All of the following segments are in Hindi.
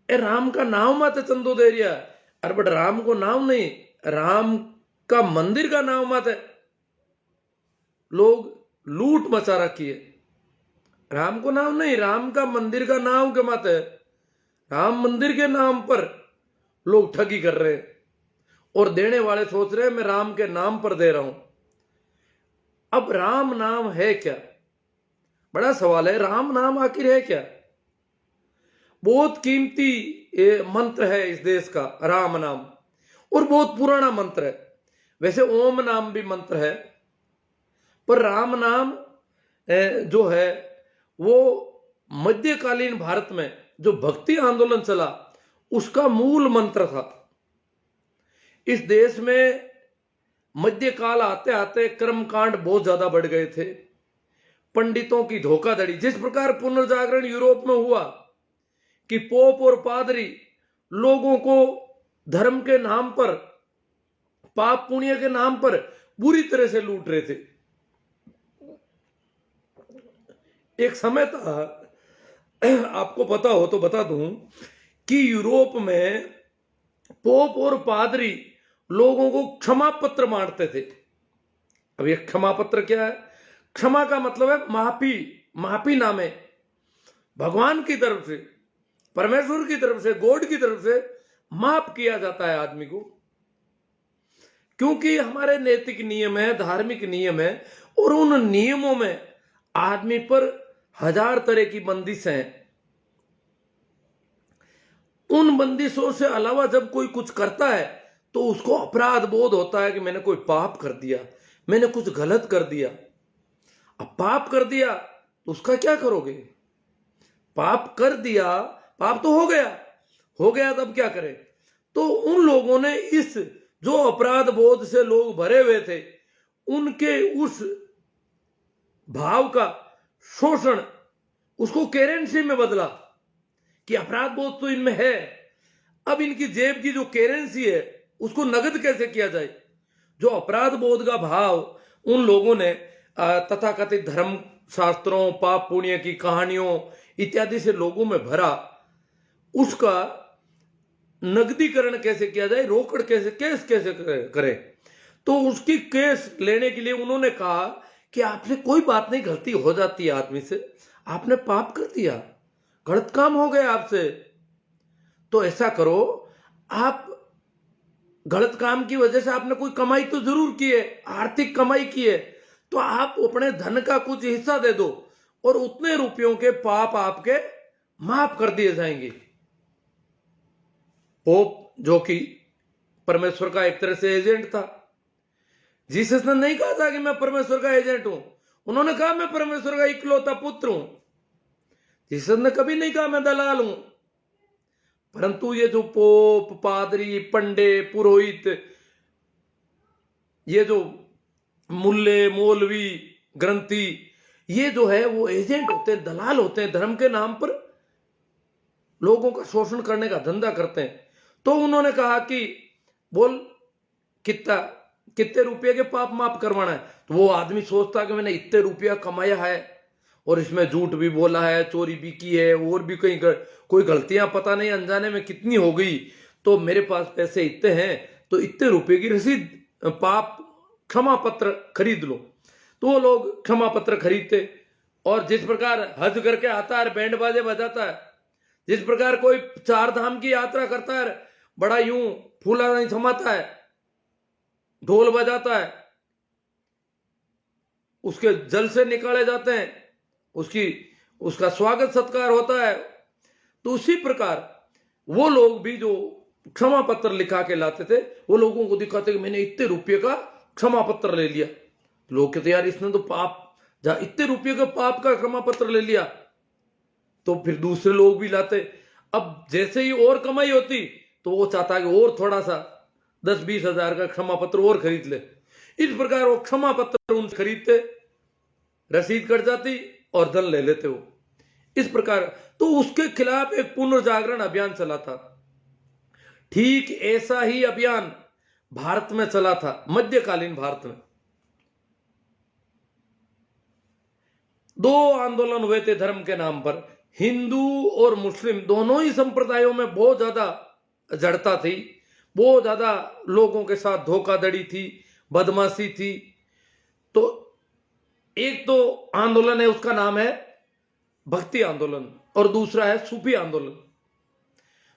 ए राम का नाम मत चंदो दे रिया, अरे बट राम को नाम नहीं, राम का मंदिर का नाम मत है। लोग लूट मचा रखी है, राम को नाम नहीं, राम का मंदिर का नाम के मत है। राम मंदिर के नाम पर लोग ठगी कर रहे हैं और देने वाले सोच रहे हैं मैं राम के नाम पर दे रहा हूं। अब राम नाम है क्या, बड़ा सवाल है। राम नाम आखिर है क्या? बहुत कीमती मंत्र है इस देश का राम नाम, और बहुत पुराना मंत्र है। वैसे ओम नाम भी मंत्र है, पर राम नाम जो है वो मध्यकालीन भारत में जो भक्ति आंदोलन चला उसका मूल मंत्र था। इस देश में मध्यकाल आते आते कर्मकांड बहुत ज्यादा बढ़ गए थे, पंडितों की धोखाधड़ी। जिस प्रकार पुनर्जागरण यूरोप में हुआ कि पोप और पादरी लोगों को धर्म के नाम पर, पाप पुण्य के नाम पर बुरी तरह से लूट रहे थे। एक समय था, आपको पता हो तो बता दूं, कि यूरोप में पोप और पादरी लोगों को क्षमा पत्र बांटते थे। अब ये क्षमा पत्र क्या है? क्षमा का मतलब है माफी, माफी नामे भगवान की तरफ से, परमेश्वर की तरफ से, गॉड की तरफ से माफ किया जाता है आदमी को, क्योंकि हमारे नैतिक नियम है, धार्मिक नियम है, और उन नियमों में आदमी पर 1000 तरह की बंदिश हैं। उन बंदिशों से अलावा जब कोई कुछ करता है तो उसको अपराध बोध होता है कि मैंने कोई पाप कर दिया, मैंने कुछ गलत कर दिया। अब पाप कर दिया तो उसका क्या करोगे? पाप कर दिया, पाप तो हो गया, हो गया, तब क्या करें? तो उन लोगों ने इस जो अपराध बोध से लोग भरे हुए थे, उनके उस भाव का शोषण, उसको करेंसी में बदला कि अपराध बोध तो इनमें है, अब इनकी जेब की जो करेंसी है उसको नगद कैसे किया जाए। जो अपराध बोध का भाव उन लोगों ने तथाकथित धर्म शास्त्रों, पाप पुण्य की कहानियों इत्यादि से लोगों में भरा, उसका नगदीकरण कैसे किया जाए, रोकड़ कैसे, केस कैसे करें। तो उसकी केस लेने के लिए उन्होंने कहा कि आपसे कोई बात नहीं, गलती हो जाती है आदमी से, आपने पाप कर दिया, गलत काम हो गया आपसे, तो ऐसा करो, आप गलत काम की वजह से आपने कोई कमाई तो जरूर की है, आर्थिक कमाई की है, तो आप अपने धन का कुछ हिस्सा दे दो और उतने रुपयों के पाप आपके माफ कर दिए जाएंगे। पोप, जो कि परमेश्वर का एक तरह से एजेंट था, जीसस ने नहीं कहा था कि मैं परमेश्वर का एजेंट हूं, उन्होंने कहा मैं परमेश्वर का इकलौता पुत्र हूं। जीसस ने कभी नहीं कहा मैं दलाल हूं। परंतु ये जो पोप, पादरी, पंडे, पुरोहित, ये जो मुल्ले, मौलवी, ग्रंथी, ये जो है वो एजेंट होते हैं, दलाल होते हैं, धर्म के नाम पर लोगों का शोषण करने का धंधा करते हैं। तो उन्होंने कहा कि बोल कितने रुपये के पाप माफ करवाना है। तो वो आदमी सोचता कि मैंने इतने रुपया कमाया है और इसमें झूठ भी बोला है, चोरी भी की है, और भी कहीं कोई गलतियां पता नहीं अनजाने में कितनी हो गई, तो मेरे पास पैसे इतने हैं, तो इतने रुपए की रसीद, पाप क्षमा पत्र खरीद लो। तो वो लोग क्षमा पत्र खरीदते, और जिस प्रकार हज करके आता है, बैंड बाजे बजाता है, जिस प्रकार कोई 4 धाम की यात्रा करता है, बड़ा यूं फूला नहीं समाता है, ढोल बजाता है, उसके जल से निकाले जाते हैं, उसका स्वागत सत्कार होता है, तो उसी प्रकार वो लोग भी जो क्षमा पत्र लिखा के लाते थे, वो लोगों को दिखाते कि मैंने इतने रुपये का क्षमा पत्र ले लिया। लोग कहते यार इसने तो पाप, जहां इतने रुपये का पाप का क्षमा पत्र ले लिया, तो फिर दूसरे लोग भी लाते। अब जैसे ही और कमाई होती तो वो चाहता कि और थोड़ा सा 10-20 हजार का क्षमा पत्र और खरीद ले। इस प्रकार वो क्षमा पत्र उनसे खरीदते, रसीद कट जाती और धन ले लेते वो। इस प्रकार तो उसके खिलाफ एक पुनर्जागरण अभियान चला था। ठीक ऐसा ही अभियान भारत में चला था, मध्यकालीन भारत में 2 आंदोलन हुए थे धर्म के नाम पर। हिंदू और मुस्लिम दोनों ही संप्रदायों में बहुत ज्यादा जड़ता थी, बहुत ज्यादा लोगों के साथ धोखाधड़ी थी, बदमाशी थी। तो एक तो आंदोलन है, उसका नाम है भक्ति आंदोलन, और दूसरा है सूफी आंदोलन।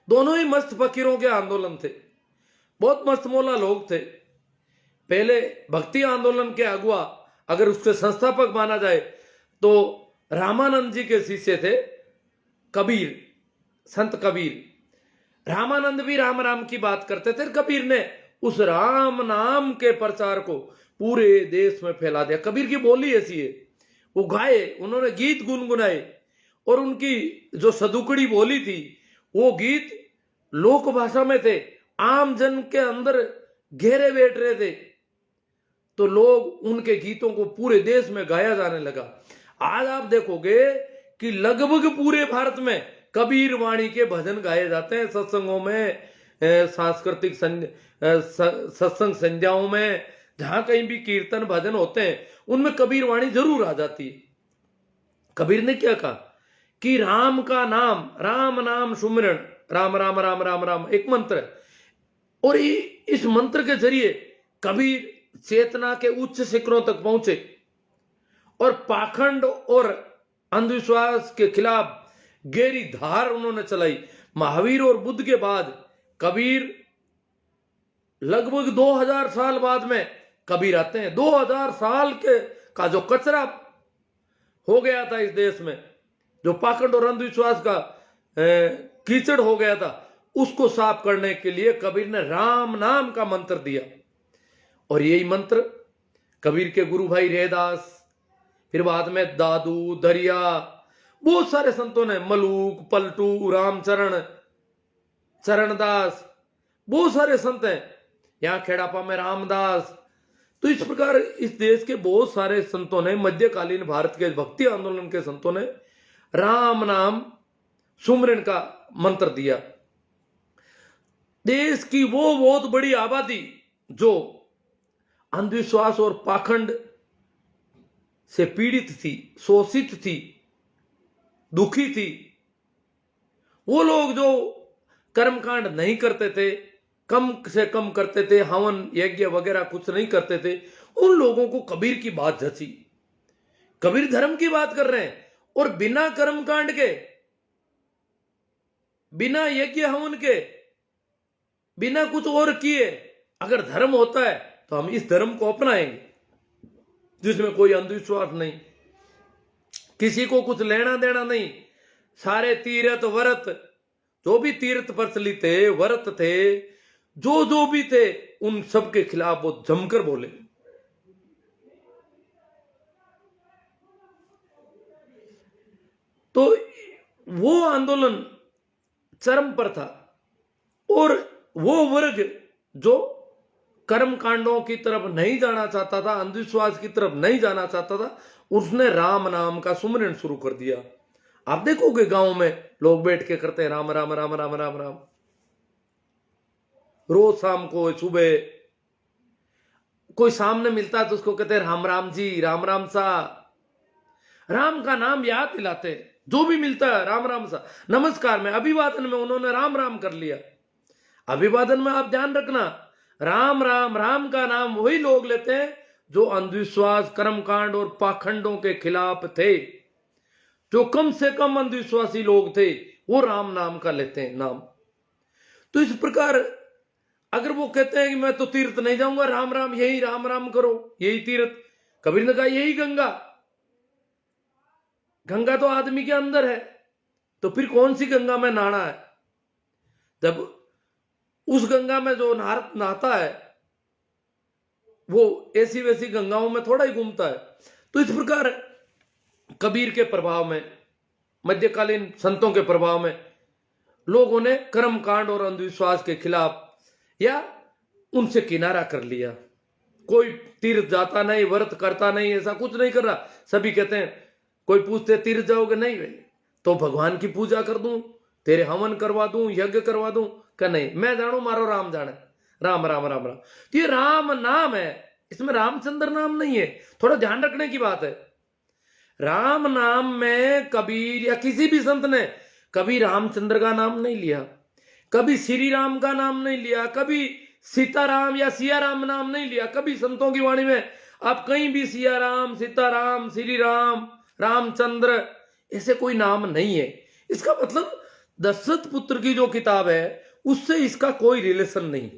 दोनों ही मस्त फकीरों के आंदोलन थे, बहुत मस्त मौला लोग थे। पहले भक्ति आंदोलन के अगुआ, अगर उसके संस्थापक माना जाए तो रामानंद जी के शिष्य थे कबीर, संत कबीर। रामानंद भी राम राम की बात करते थे, कबीर ने उस राम नाम के प्रचार को पूरे देश में फैला दिया। कबीर की बोली ऐसी है, वो गाए, उन्होंने गीत गुनगुनाए, और उनकी जो सदुकड़ी बोली थी वो गीत लोक भाषा में थे, आम जन के अंदर गहरे बैठ रहे थे, तो लोग उनके गीतों को पूरे देश में गाया जाने लगा। आज आप देखोगे कि लगभग पूरे भारत में कबीर वाणी के भजन गाए जाते हैं, सत्संगों में, सांस्कृतिक सत्संग संध्याओं में, जहां कहीं भी कीर्तन भजन होते हैं उनमें कबीर वाणी जरूर आ जाती है। कबीर ने क्या कहा कि राम का नाम, राम नाम सुमिरन, राम राम राम राम राम एक मंत्र है, और इस मंत्र के जरिए कबीर चेतना के उच्च शिखरों तक पहुंचे और पाखंड और अंधविश्वास के खिलाफ गहरी धार उन्होंने चलाई। महावीर और बुद्ध के बाद कबीर, लगभग 2000 साल बाद में कबीर आते हैं। 2000 साल के का जो कचरा हो गया था इस देश में, जो पाखंड और अंधविश्वास का कीचड़ हो गया था, उसको साफ करने के लिए कबीर ने राम नाम का मंत्र दिया। और यही मंत्र कबीर के गुरु भाई रैदास, फिर बाद में दादू, दरिया, बहुत सारे संतों ने, मलूक, पलटू, रामचरण, चरणदास, बहुत सारे संत हैं, यहां खेड़ापा में रामदास। तो इस प्रकार इस देश के बहुत सारे संतों ने, मध्यकालीन भारत के भक्ति आंदोलन के संतों ने राम नाम सुमरन का मंत्र दिया। देश की वो बहुत बड़ी आबादी जो अंधविश्वास और पाखंड से पीड़ित थी, शोषित थी, दुखी थी, वो लोग जो कर्मकांड नहीं करते थे, कम से कम करते थे, हवन यज्ञ वगैरह कुछ नहीं करते थे, उन लोगों को कबीर की बात जची। कबीर धर्म की बात कर रहे हैं, और बिना कर्मकांड के, बिना यज्ञ हवन के, बिना कुछ और किए अगर धर्म होता है तो हम इस धर्म को अपनाएंगे, जिसमें कोई अंधविश्वास नहीं, किसी को कुछ लेना देना नहीं। सारे तीर्थ व्रत, जो भी तीर्थ प्रचलित थे, व्रत थे, जो भी थे, उन सब के खिलाफ वो जमकर बोले। तो वो आंदोलन चरम पर था, और वो वर्ग जो कर्म कांडों की तरफ नहीं जाना चाहता था, अंधविश्वास की तरफ नहीं जाना चाहता था, उसने राम नाम का सुमरन शुरू कर दिया। आप देखोगे गांव में लोग बैठ के करते हैं राम राम राम राम राम राम, रोज शाम को, सुबह कोई सामने मिलता है तो उसको कहते हैं राम राम जी, राम राम सा, राम का नाम याद दिलाते हैं। जो भी मिलता है राम राम सा। नमस्कार में, अभिवादन में उन्होंने राम राम कर लिया। अभिवादन में आप ध्यान रखना, राम राम, राम का नाम वही लोग लेते हैं जो अंधविश्वास, कर्मकांड और पाखंडों के खिलाफ थे। जो कम से कम अंधविश्वासी लोग थे वो राम नाम का लेते हैं नाम। तो इस प्रकार अगर वो कहते हैं कि मैं तो तीर्थ नहीं जाऊंगा, राम राम, यही राम राम करो, यही तीर्थ। कबीर ने कहा यही गंगा, गंगा तो आदमी के अंदर है, तो फिर कौन सी गंगा में नहाना है? जब उस गंगा में जो नहाता है वो ऐसी वैसी गंगाओं में थोड़ा ही घूमता है। तो इस प्रकार कबीर के प्रभाव में, मध्यकालीन संतों के प्रभाव में लोगों ने कर्मकांड और अंधविश्वास के खिलाफ या उनसे किनारा कर लिया। कोई तीर्थ जाता नहीं, व्रत करता नहीं, ऐसा कुछ नहीं कर रहा। सभी कहते हैं, कोई पूछते तीर्थ जाओगे? नहीं भाई, तो भगवान की पूजा कर दूं, तेरे हवन करवा दूं, यज्ञ करवा दूं? क्या नहीं, मैं जानू मारो राम जाने, राम राम राम राम। तो ये राम नाम है, इसमें रामचंद्र नाम नहीं है। थोड़ा ध्यान रखने की बात है। राम नाम में कबीर या किसी भी संत ने कभी रामचंद्र का नाम नहीं लिया, कभी श्री राम का नाम नहीं लिया, कभी सीताराम या सिया राम नाम नहीं लिया। कभी संतों की वाणी में आप कहीं भी सिया राम, सीताराम, श्री राम, रामचंद्र ऐसे कोई नाम नहीं है। इसका मतलब दशरथ पुत्र की जो किताब है उससे इसका कोई रिलेशन नहीं।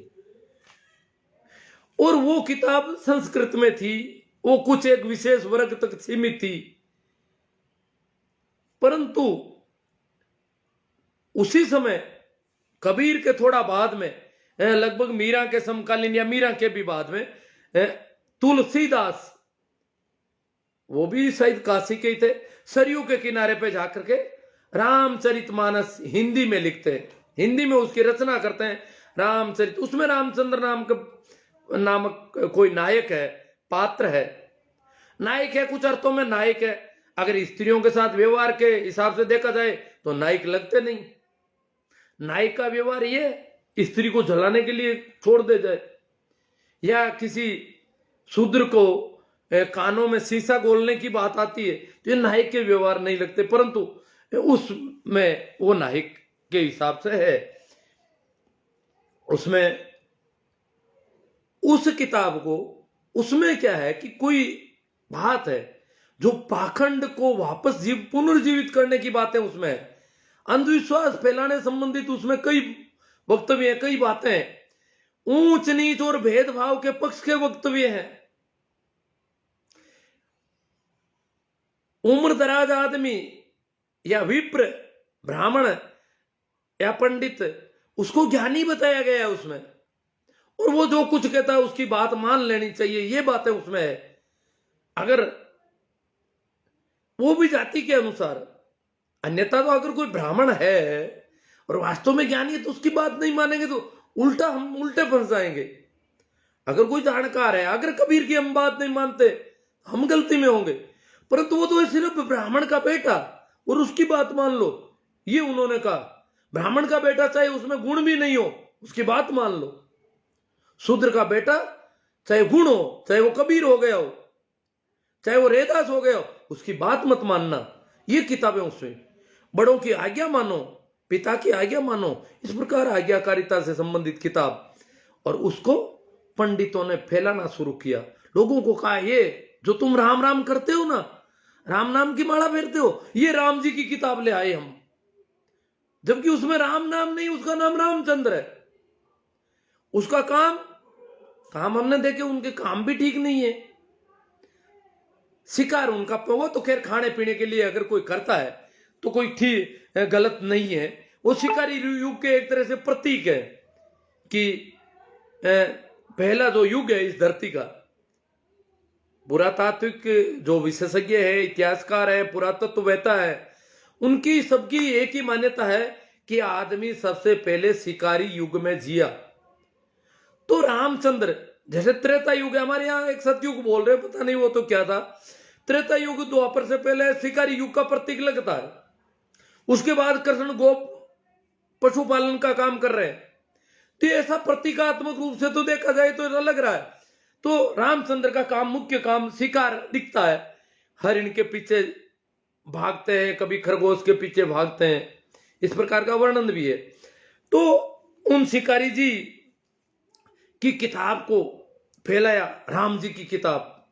और वो किताब संस्कृत में थी, वो कुछ एक विशेष वर्ग तक सीमित थी। परंतु उसी समय कबीर के थोड़ा बाद में, लगभग मीरा के समकालीन या मीरा के भी बाद में, तुलसीदास, वो भी शायद काशी के ही थे, सरयू के किनारे पे जाकर के रामचरितमानस हिंदी में लिखते हैं, हिंदी में उसकी रचना करते हैं रामचरित। उसमें रामचंद्र नामक कोई नायक है, पात्र है, नायक है, कुछ अर्थों में नायक है। अगर स्त्रियों के साथ व्यवहार के हिसाब से देखा जाए तो नायक लगते नहीं। नायक का व्यवहार ये स्त्री को जलाने के लिए छोड़ दे जाए, या किसी शूद्र को कानों में शीशा गोलने की बात आती है तो ये नायक के व्यवहार नहीं लगते। परंतु उसमें वो नायक के हिसाब से है। उसमें उस किताब को, उसमें क्या है कि कोई बात है जो पाखंड को वापस पुनर्जीवित करने की बातें उसमें है। अंधविश्वास फैलाने संबंधित उसमें कई वक्तव्य हैं, कई बातें हैं, ऊंच नीच और भेदभाव के पक्ष के वक्तव्य हैं। उम्र दराज आदमी या विप्र, ब्राह्मण या पंडित, उसको ज्ञानी बताया गया है उसमें, और वो जो कुछ कहता है उसकी बात मान लेनी चाहिए, ये बातें उसमें है। अगर वो भी जाति के अनुसार, अन्यथा तो अगर कोई ब्राह्मण है और वास्तव में ज्ञानी है तो उसकी बात नहीं मानेंगे तो हम उल्टे फंस जाएंगे। अगर कोई जानकार है, अगर कबीर की हम बात नहीं मानते हम गलती में होंगे। परंतु वो तो सिर्फ ब्राह्मण का बेटा और उसकी बात मान लो, ये उन्होंने कहा। ब्राह्मण का बेटा चाहे उसमें गुण भी नहीं हो, उसकी बात मान लो। शूद्र का बेटा चाहे गुण हो, चाहे वो कबीर हो गया हो, चाहे वो रेदास हो गया हो, उसकी बात मत मानना। ये किताबें उसमें, बड़ों की आज्ञा मानो, पिता की आज्ञा मानो, इस प्रकार आज्ञाकारिता से संबंधित किताब। और उसको पंडितों ने फैलाना शुरू किया, लोगों को कहा ये जो तुम राम राम करते हो ना, राम नाम की माला फेरते हो, ये राम जी की किताब ले आए हम, जबकि उसमें राम नाम नहीं, उसका नाम रामचंद्र है। उसका काम हमने देखे, उनके काम भी ठीक नहीं है। शिकार उनका, वो तो खैर खाने पीने के लिए अगर कोई करता है तो कोई ठीक गलत नहीं है। वो शिकारी युग के एक तरह से प्रतीक है कि पहला जो युग है इस धरती का। पुरातात्विक जो विशेषज्ञ है, इतिहासकार है, पुरातत्ववेत्ता है, उनकी सबकी एक ही मान्यता है कि आदमी सबसे पहले शिकारी युग में जिया। तो रामचंद्र, जैसे त्रेता युग है, हमारे यहाँ एक सतयुग बोल रहे, पता नहीं वो तो क्या था। त्रेता युग द्वापर से पहले शिकारी युग का प्रतीक लगता है। उसके बाद कृष्ण गोप पशुपालन का काम कर रहे हैं, तो ऐसा प्रतीकात्मक रूप से तो देखा जाए तो ऐसा लग रहा है। तो रामचंद्र का काम, मुख्य काम शिकार दिखता है। हरिण के पीछे भागते हैं, कभी खरगोश के पीछे भागते हैं, इस प्रकार का वर्णन भी है। तो उन शिकारी जी की किताब को फैलाया, राम जी की किताब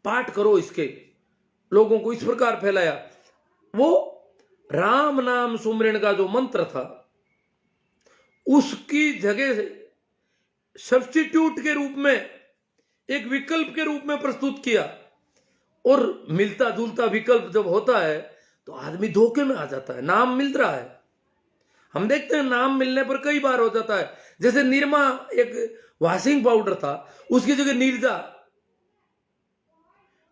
पाठ करो, इसके लोगों को इस प्रकार फैलाया। वो राम नाम सुमरण का जो मंत्र था उसकी जगह सब्स्टिट्यूट के रूप में, एक विकल्प के रूप में प्रस्तुत किया। और मिलता जुलता विकल्प जब होता है तो आदमी धोखे में आ जाता है। नाम मिल रहा है, हम देखते हैं नाम मिलने पर कई बार हो जाता है। जैसे निरमा एक वॉशिंग पाउडर था, उसकी जगह नीरजा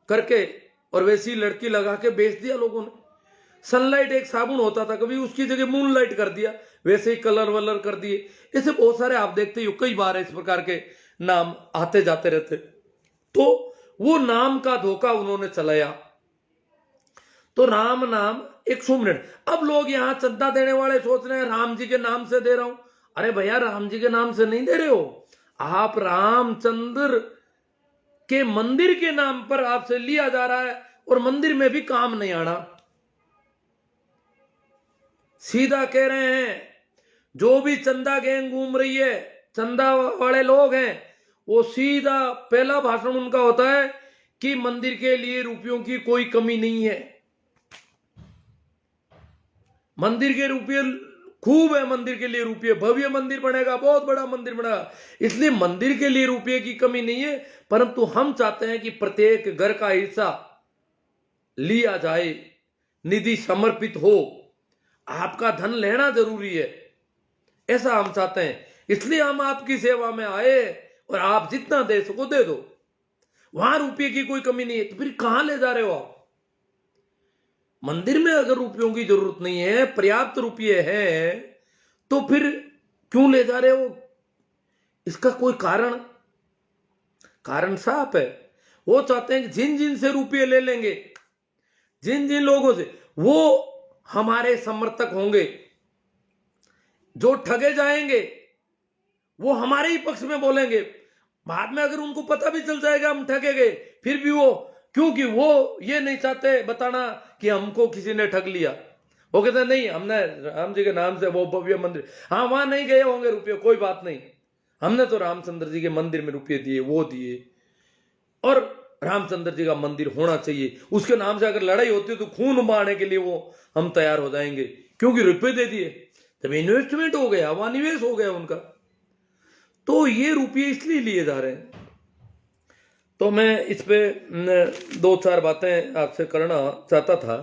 करके और वैसी लड़की लगा के बेच दिया लोगों ने। सनलाइट एक साबुन होता था, कभी उसकी जगह मूनलाइट कर दिया, वैसे ही कलर वलर कर दिए। ऐसे बहुत सारे आप देखते हो, कई बार इस प्रकार के नाम आते जाते रहते। तो वो नाम का धोखा उन्होंने चलाया। तो राम नाम एक सुमरण। अब लोग यहां चंदा देने वाले सोच रहे हैं राम जी के नाम से दे रहा हूं। अरे भैया, राम जी के नाम से नहीं दे रहे हो आप, रामचंद्र के मंदिर के नाम पर आपसे लिया जा रहा है। और मंदिर में भी काम नहीं आना। सीधा कह रहे हैं, जो भी चंदा गैंग घूम रही है, चंदा वाले लोग हैं, वो सीधा पहला भाषण उनका होता है कि मंदिर के लिए रुपयों की कोई कमी नहीं है, मंदिर के रुपये खूब है, मंदिर के लिए रुपये, भव्य मंदिर बनेगा, बहुत बड़ा मंदिर बनेगा, इसलिए मंदिर के लिए रुपये की कमी नहीं है। परंतु हम चाहते हैं कि प्रत्येक घर का हिस्सा लिया जाए, निधि समर्पित हो, आपका धन लेना जरूरी है, ऐसा हम चाहते हैं। इसलिए हम आपकी सेवा में आए और आप जितना दे सको दे दो, वहां रुपये की कोई कमी नहीं है। तो फिर कहां ले जा रहे हो आप? मंदिर में अगर रुपयों की जरूरत नहीं है, पर्याप्त रुपये है, तो फिर क्यों ले जा रहे हो? इसका कोई कारण साफ है। वो चाहते हैं कि जिन जिन से रुपये ले लेंगे, जिन जिन लोगों से, वो हमारे समर्थक होंगे, जो ठगे जाएंगे वो हमारे ही पक्ष में बोलेंगे। बाद में अगर उनको पता भी चल जाएगा हम ठगे गए, फिर भी वो, क्योंकि वो ये नहीं चाहते बताना कि हमको किसी ने ठग लिया, वो कहते नहीं, हमने राम जी के नाम से वो भव्य मंदिर, हाँ वहां नहीं गए होंगे रुपये, कोई बात नहीं, हमने तो रामचंद्र जी के मंदिर में रुपये दिए, वो दिए, और रामचंद्र जी का मंदिर होना चाहिए, उसके नाम से अगर लड़ाई होती है तो खून बहाने के लिए वो हम तैयार हो जाएंगे, क्योंकि रुपये दे दिए, तब इन्वेस्टमेंट हो गया, वहां निवेश हो गया उनका। तो ये रुपये इसलिए लिए जा रहे हैं। तो मैं इस पे 2-4 बातें आपसे करना चाहता था,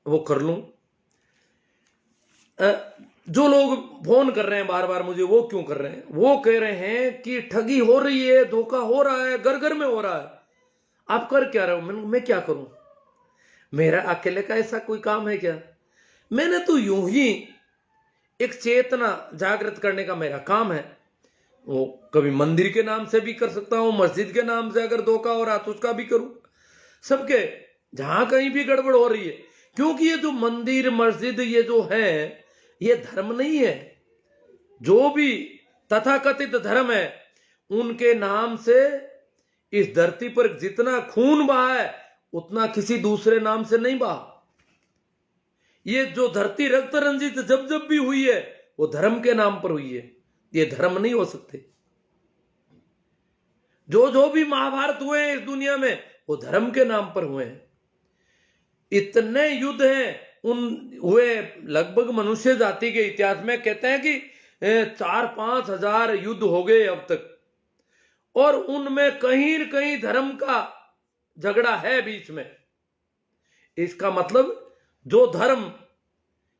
वो कर लूं। जो लोग फोन कर रहे हैं बार बार मुझे, वो क्यों कर रहे हैं? वो कह रहे हैं कि ठगी हो रही है, धोखा हो रहा है, घर घर में हो रहा है, आप कर क्या रहे हो? मैं क्या करूं? मेरा अकेले का ऐसा कोई काम है क्या? मैंने तो यूं ही एक चेतना जागृत करने का मेरा काम है। वो कभी मंदिर के नाम से भी कर सकता हूं, मस्जिद के नाम से अगर धोखा हो रहा तो उसका भी करूं, सबके जहां कहीं भी गड़बड़ हो रही है। क्योंकि ये जो मंदिर मस्जिद ये जो है, ये धर्म नहीं है। जो भी तथाकथित धर्म है, उनके नाम से इस धरती पर जितना खून बहा है उतना किसी दूसरे नाम से नहीं बहा। ये जो धरती रक्त रंजित जब जब भी हुई है वो धर्म के नाम पर हुई है, ये धर्म नहीं हो सकते। जो भी महाभारत हुए हैं इस दुनिया में वो धर्म के नाम पर हुए हैं। इतने युद्ध हैं उन हुए, लगभग मनुष्य जाति के इतिहास में कहते हैं कि 4-5 हजार युद्ध हो गए अब तक, और उनमें कहीं न कहीं धर्म का झगड़ा है बीच में। इसका मतलब जो धर्म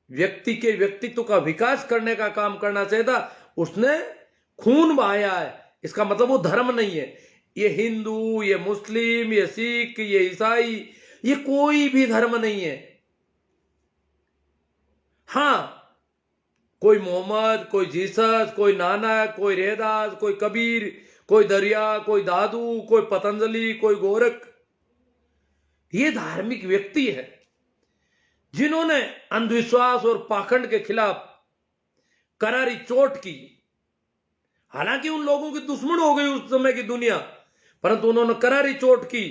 व्यक्ति के व्यक्तित्व का विकास करने का काम करना चाहता, उसने खून बहाया है, इसका मतलब वो धर्म नहीं है। ये हिंदू, ये मुस्लिम, ये सिख, ये ईसाई, ये कोई भी धर्म नहीं है। हां, कोई मोहम्मद, कोई जीसस, कोई नानक, कोई रेहदास, कोई कबीर, कोई दरिया, कोई दादू, कोई पतंजलि, कोई गोरख, ये धार्मिक व्यक्ति है जिन्होंने अंधविश्वास और पाखंड के खिलाफ करारी चोट की। हालांकि उन लोगों की दुश्मन हो गई उस समय की दुनिया, परंतु उन्होंने करारी चोट की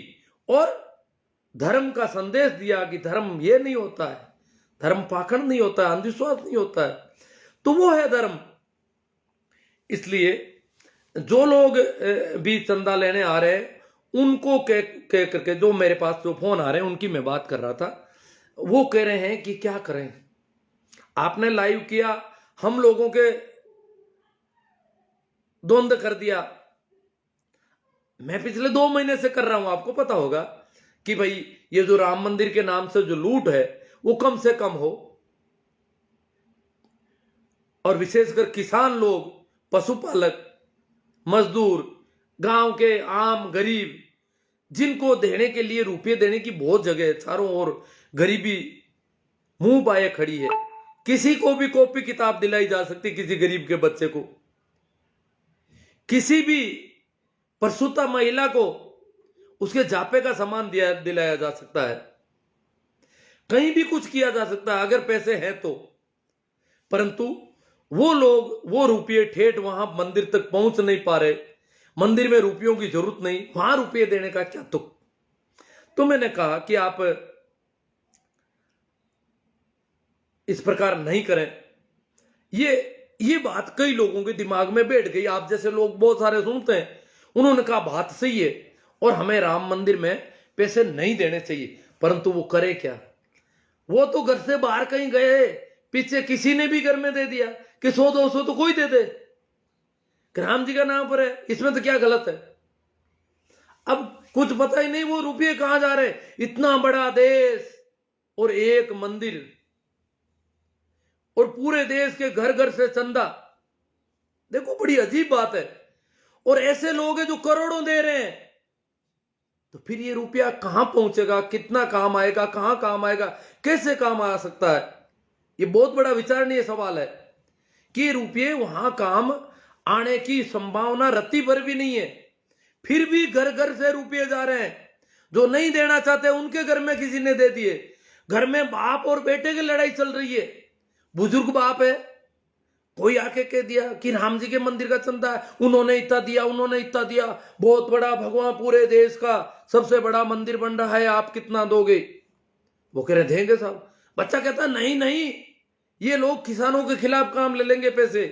और धर्म का संदेश दिया कि धर्म ये नहीं होता है, धर्म पाखंड नहीं होता है, अंधविश्वास नहीं होता है, तो वो है धर्म। इसलिए जो लोग भी चंदा लेने आ रहे हैं उनको कह करके, जो मेरे पास जो फोन आ रहे हैं उनकी मैं बात कर रहा था, वो कह रहे हैं कि क्या करें, आपने लाइव किया, हम लोगों के द्वंद्व कर दिया। मैं पिछले 2 महीने से कर रहा हूं, आपको पता होगा कि भाई ये जो राम मंदिर के नाम से जो लूट है वो कम से कम हो, और विशेषकर किसान लोग, पशुपालक, मजदूर, गांव के आम गरीब, जिनको देने के लिए रुपये देने की बहुत जगह है, चारों ओर गरीबी मुंह बाए खड़ी है। किसी को भी कॉपी किताब दिलाई जा सकती, किसी गरीब के बच्चे को, किसी भी प्रसूता महिला को उसके जापे का सामान दिलाया जा सकता है, कहीं भी कुछ किया जा सकता है अगर पैसे हैं तो। परंतु वो लोग वो रुपये ठेठ वहां मंदिर तक पहुंच नहीं पा रहे, मंदिर में रुपयों की जरूरत नहीं, वहां रुपये देने का क्या तुक। तो मैंने कहा कि आप इस प्रकार नहीं करें। ये बात कई लोगों के दिमाग में बैठ गई, आप जैसे लोग बहुत सारे सुनते हैं। उन्होंने कहा बात सही है और हमें राम मंदिर में पैसे नहीं देने चाहिए, परंतु वो करे क्या? वो तो घर से बाहर कहीं गए, पीछे किसी ने भी घर में दे दिया कि 100-200 तो कोई दे दे, राम जी का नाम पर है, इसमें तो क्या गलत है? अब कुछ पता ही नहीं वो रुपये कहां जा रहे। इतना बड़ा देश और एक मंदिर, और पूरे देश के घर घर से चंदा। देखो बड़ी अजीब बात है। और ऐसे लोग हैं जो करोड़ों दे रहे हैं, तो फिर ये रुपया कहां पहुंचेगा, कितना काम आएगा, कहां काम आएगा, कैसे काम आ सकता है? ये बहुत बड़ा विचारणीय सवाल है कि रुपये वहां काम आने की संभावना रत्ती भर भी नहीं है, फिर भी घर घर से रुपये जा रहे हैं। जो नहीं देना चाहते उनके घर में किसी ने दे दिए। घर में बाप और बेटे की लड़ाई चल रही है। बुजुर्ग बाप है, कोई आके कह दिया कि राम जी के मंदिर का चंदा है, उन्होंने इतना दिया, उन्होंने इतना दिया, बहुत बड़ा भगवान, पूरे देश का सबसे बड़ा मंदिर बन रहा है, आप कितना दोगे? वो कह रहे देंगे साहब। बच्चा कहता नहीं नहीं, ये लोग किसानों के खिलाफ काम ले लेंगे पैसे,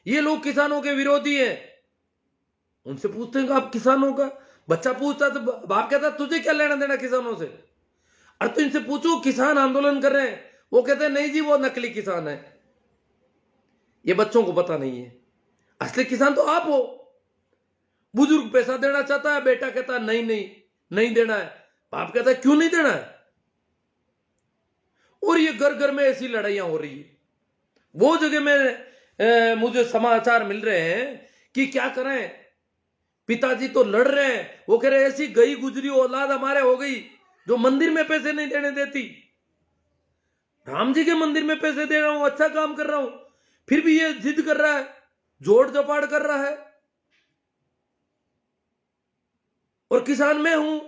ये लोग किसानों के विरोधी हैं। उनसे पूछते हैं आप किसानों का? बच्चा पूछता तो बाप कहता तुझे क्या लेना देना किसानों से? और तो इनसे पूछो किसान आंदोलन कर रहे हैं, वो कहते हैं नहीं जी वो नकली किसान है। ये बच्चों को पता नहीं है, असली किसान तो आप हो। बुजुर्ग पैसा देना चाहता है, बेटा कहता है नहीं नहीं नहीं देना है, बाप कहता है क्यों नहीं देना है? और ये घर घर में ऐसी लड़ाइयां हो रही है। वो जगह में मुझे समाचार मिल रहे हैं कि क्या करें, पिताजी तो लड़ रहे हैं, वो कह रहे ऐसी गई गुजरी औलाद हमारे हो गई जो मंदिर में पैसे नहीं देने देती। राम जी के मंदिर में पैसे दे रहा हूं, अच्छा काम कर रहा हूं, फिर भी ये जिद कर रहा है, जोड़ जपाड़ कर रहा है। और किसान मैं हूं,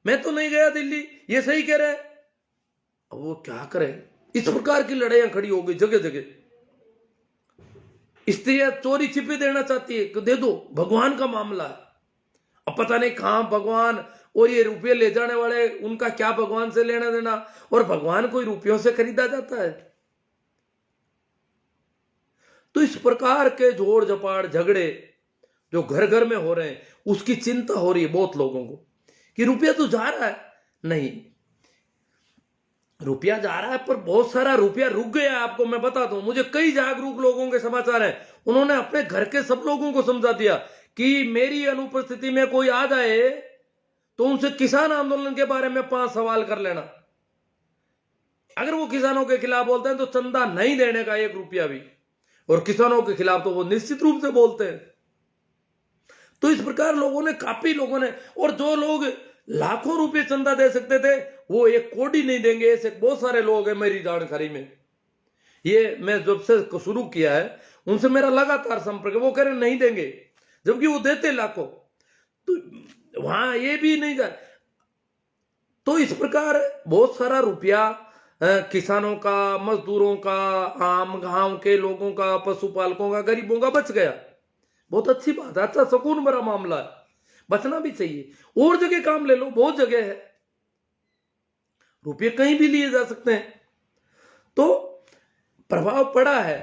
मैं तो नहीं गया दिल्ली, ये सही कह रहे हैं। अब वो क्या करें? इस प्रकार की लड़ाइयां खड़ी हो गई जगह जगह। स्त्रियां चोरी छिपे देना चाहती है कि दे दो, भगवान का मामला है। अब पता नहीं कहां भगवान और ये रुपये ले जाने वाले, उनका क्या भगवान से लेना देना? और भगवान कोई रुपयों से खरीदा जाता है? तो इस प्रकार के जोड़ जपाड़ झगड़े जो घर घर में हो रहे हैं, उसकी चिंता हो रही है बहुत लोगों को कि रुपया तो जा रहा है। नहीं, रुपया जा रहा है पर बहुत सारा रुपया रुक गया। आपको मैं बता दूं, मुझे कई जागरूक लोगों के समाचार हैं, उन्होंने अपने घर के सब लोगों को समझा दिया कि मेरी अनुपस्थिति में कोई आ जाए तो उनसे किसान आंदोलन के बारे में 5 सवाल कर लेना। अगर वो किसानों के खिलाफ बोलते हैं तो चंदा नहीं देने का 1 रुपया भी, और किसानों के खिलाफ तो वो निश्चित रूप से बोलते हैं। तो इस प्रकार लोगों ने, काफी लोगों ने, और जो लोग लाखों रुपए चंदा दे सकते थे वो 1 कौड़ी नहीं देंगे, ऐसे बहुत सारे लोग हैं मेरी जानकारी में। ये मैं जब से शुरू किया है उनसे मेरा लगातार संपर्क है, वो कह रहे नहीं देंगे, जबकि वो देते लाखों। तो वहां ये भी नहीं जा। तो इस प्रकार बहुत सारा रुपया किसानों का, मजदूरों का, आम गांव के लोगों का, पशुपालकों का, गरीबों का बच गया। बहुत अच्छी बात है, अच्छा सुकून भरा मामला है, बचना भी चाहिए। और जगह काम ले लो, बहुत जगह है, रुपये कहीं भी लिए जा सकते हैं। तो प्रभाव पड़ा है,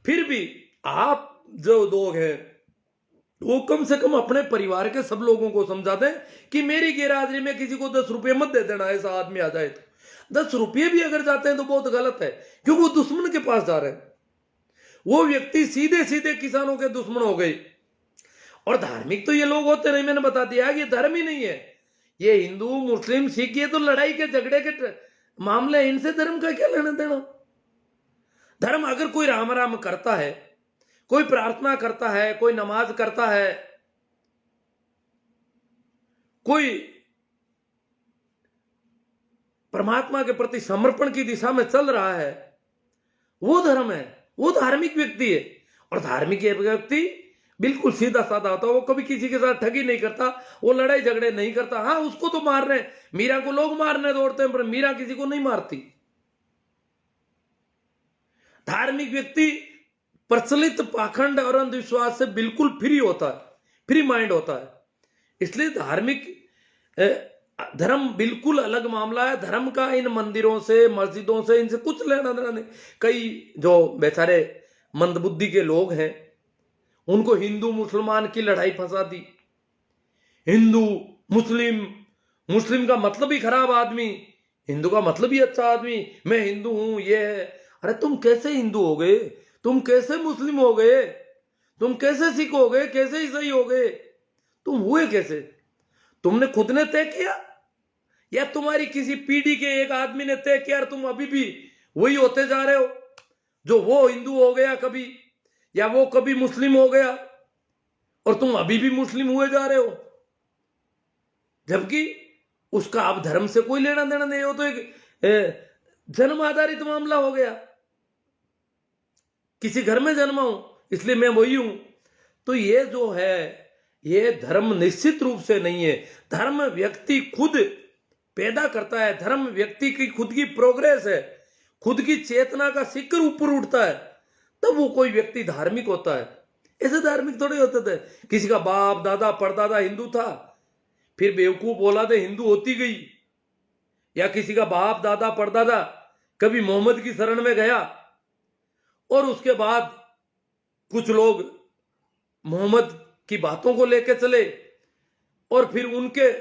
फिर भी आप जो लोग हैं वो कम से कम अपने परिवार के सब लोगों को समझा दें कि मेरी गैरहाजिरी में किसी को 10 रुपये मत दे देना। ऐसा आदमी आ जाए तो 10 रुपये भी अगर जाते हैं तो बहुत गलत है, क्योंकि वो दुश्मन के पास जा रहे हैं। वो व्यक्ति सीधे सीधे किसानों के दुश्मन हो गए। और धार्मिक तो ये लोग होते नहीं, मैंने बता दिया कि धर्म ही नहीं है। ये हिंदू मुस्लिम सिख ये तो लड़ाई के झगड़े के मामले, इनसे धर्म का क्या लेना देना? धर्म अगर कोई राम राम करता है, कोई प्रार्थना करता है, कोई नमाज करता है, कोई परमात्मा के प्रति समर्पण की दिशा में चल रहा है, वो धर्म है, वो धार्मिक व्यक्ति है। और धार्मिक व्यक्ति बिल्कुल सीधा साधा होता है, वो कभी किसी के साथ ठगी नहीं करता, वो लड़ाई झगड़े नहीं करता। हाँ, उसको तो मार रहे हैं, मीरा को लोग मारने दौड़ते हैं, पर मीरा किसी को नहीं मारती। धार्मिक व्यक्ति प्रचलित पाखंड और अंधविश्वास से बिल्कुल फ्री होता है, फ्री माइंड होता है। इसलिए धार्मिक धर्म बिल्कुल अलग मामला है। धर्म का इन मंदिरों से, मस्जिदों से, इनसे कुछ लेना देना नहीं। कई जो बेचारे मंदबुद्धि के लोग हैं, उनको हिंदू मुसलमान की लड़ाई फंसा दी। हिंदू मुस्लिम, मुस्लिम का मतलब ही खराब आदमी, हिंदू का मतलब ही अच्छा आदमी, मैं हिंदू हूं, ये है। अरे तुम कैसे हिंदू हो गए? तुम कैसे मुस्लिम हो गए? तुम कैसे सिख हो गए? कैसे ईसाई हो गए? तुम हुए कैसे? तुमने खुद ने तय किया या तुम्हारी किसी पीढ़ी के एक आदमी ने तय किया और तुम अभी भी वही होते जा रहे हो जो वो हिंदू हो गया कभी, या वो कभी मुस्लिम हो गया और तुम अभी भी मुस्लिम हुए जा रहे हो, जबकि उसका अब धर्म से कोई लेना देना नहीं हो। तो एक जन्म आधारित मामला हो गया, किसी घर में जन्मा हूं इसलिए मैं वही हूं। तो ये जो है, ये धर्म निश्चित रूप से नहीं है। धर्म व्यक्ति खुद पैदा करता है, धर्म व्यक्ति की खुद की प्रोग्रेस है, खुद की चेतना का शिखर ऊपर उठता है, तब वो कोई व्यक्ति धार्मिक होता है। ऐसे धार्मिक थोड़े होते थे किसी का बाप दादा परदादा हिंदू था, फिर बेवकूफ औलादे हिंदू होती गई, या किसी का बाप दादा परदादा कभी मोहम्मद की शरण में गया और उसके बाद कुछ लोग मोहम्मद की बातों को लेकर चले और फिर उनके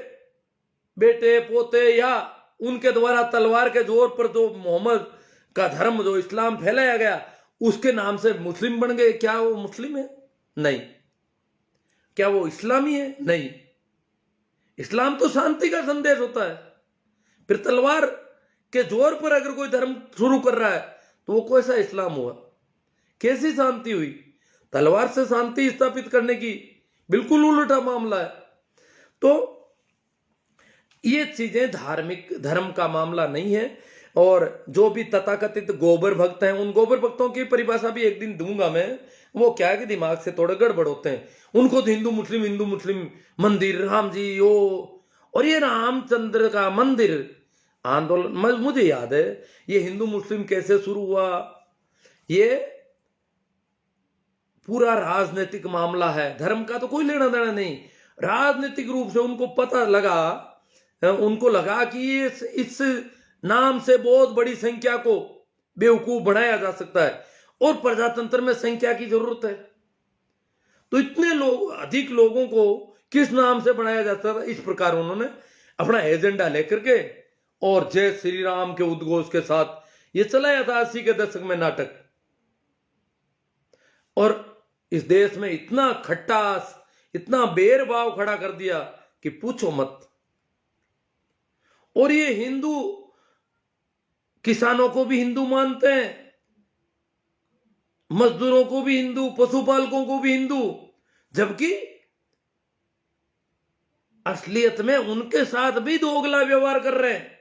बेटे पोते या उनके द्वारा तलवार के जोर पर जो मोहम्मद का धर्म, जो इस्लाम फैलाया गया, उसके नाम से मुस्लिम बन गए। क्या वो मुस्लिम है? नहीं। क्या वो इस्लामी है? नहीं। इस्लाम तो शांति का संदेश होता है। फिर तलवार के जोर पर अगर कोई धर्म शुरू कर रहा है तो वो कैसा इस्लाम हुआ? कैसी शांति हुई? तलवार से शांति स्थापित करने की बिल्कुल उल्टा मामला है। तो ये चीजें धार्मिक धर्म का मामला नहीं है। और जो भी तथाकथित गोबर भक्त हैं, उन गोबर भक्तों की परिभाषा भी एक दिन दूंगा मैं। वो क्या है कि दिमाग से थोड़े गड़बड़ होते हैं, उनको तो हिंदू मुस्लिम मंदिर, राम जी यो, और ये रामचंद्र का मंदिर आंदोलन, मुझे याद है ये हिंदू मुस्लिम कैसे शुरू हुआ। ये पूरा राजनीतिक मामला है, धर्म का तो कोई लेना देना नहीं। राजनीतिक रूप से उनको पता लगा, उनको लगा कि इस नाम से बहुत बड़ी संख्या को बेवकूफ बनाया जा सकता है और प्रजातंत्र में संख्या की जरूरत है। तो इतने लोग, अधिक लोगों को किस नाम से बनाया जाता था, इस प्रकार उन्होंने अपना एजेंडा लेकर के और जय श्री राम के उद्घोष के साथ ये चलाया था 80 के दशक में नाटक। और इस देश में इतना खट्टास, इतना बेरभाव खड़ा कर दिया कि पूछो मत। और ये हिंदू किसानों को भी हिंदू मानते हैं, मजदूरों को भी हिंदू, पशुपालकों को भी हिंदू, जबकि असलियत में उनके साथ भी दोगला व्यवहार कर रहे हैं।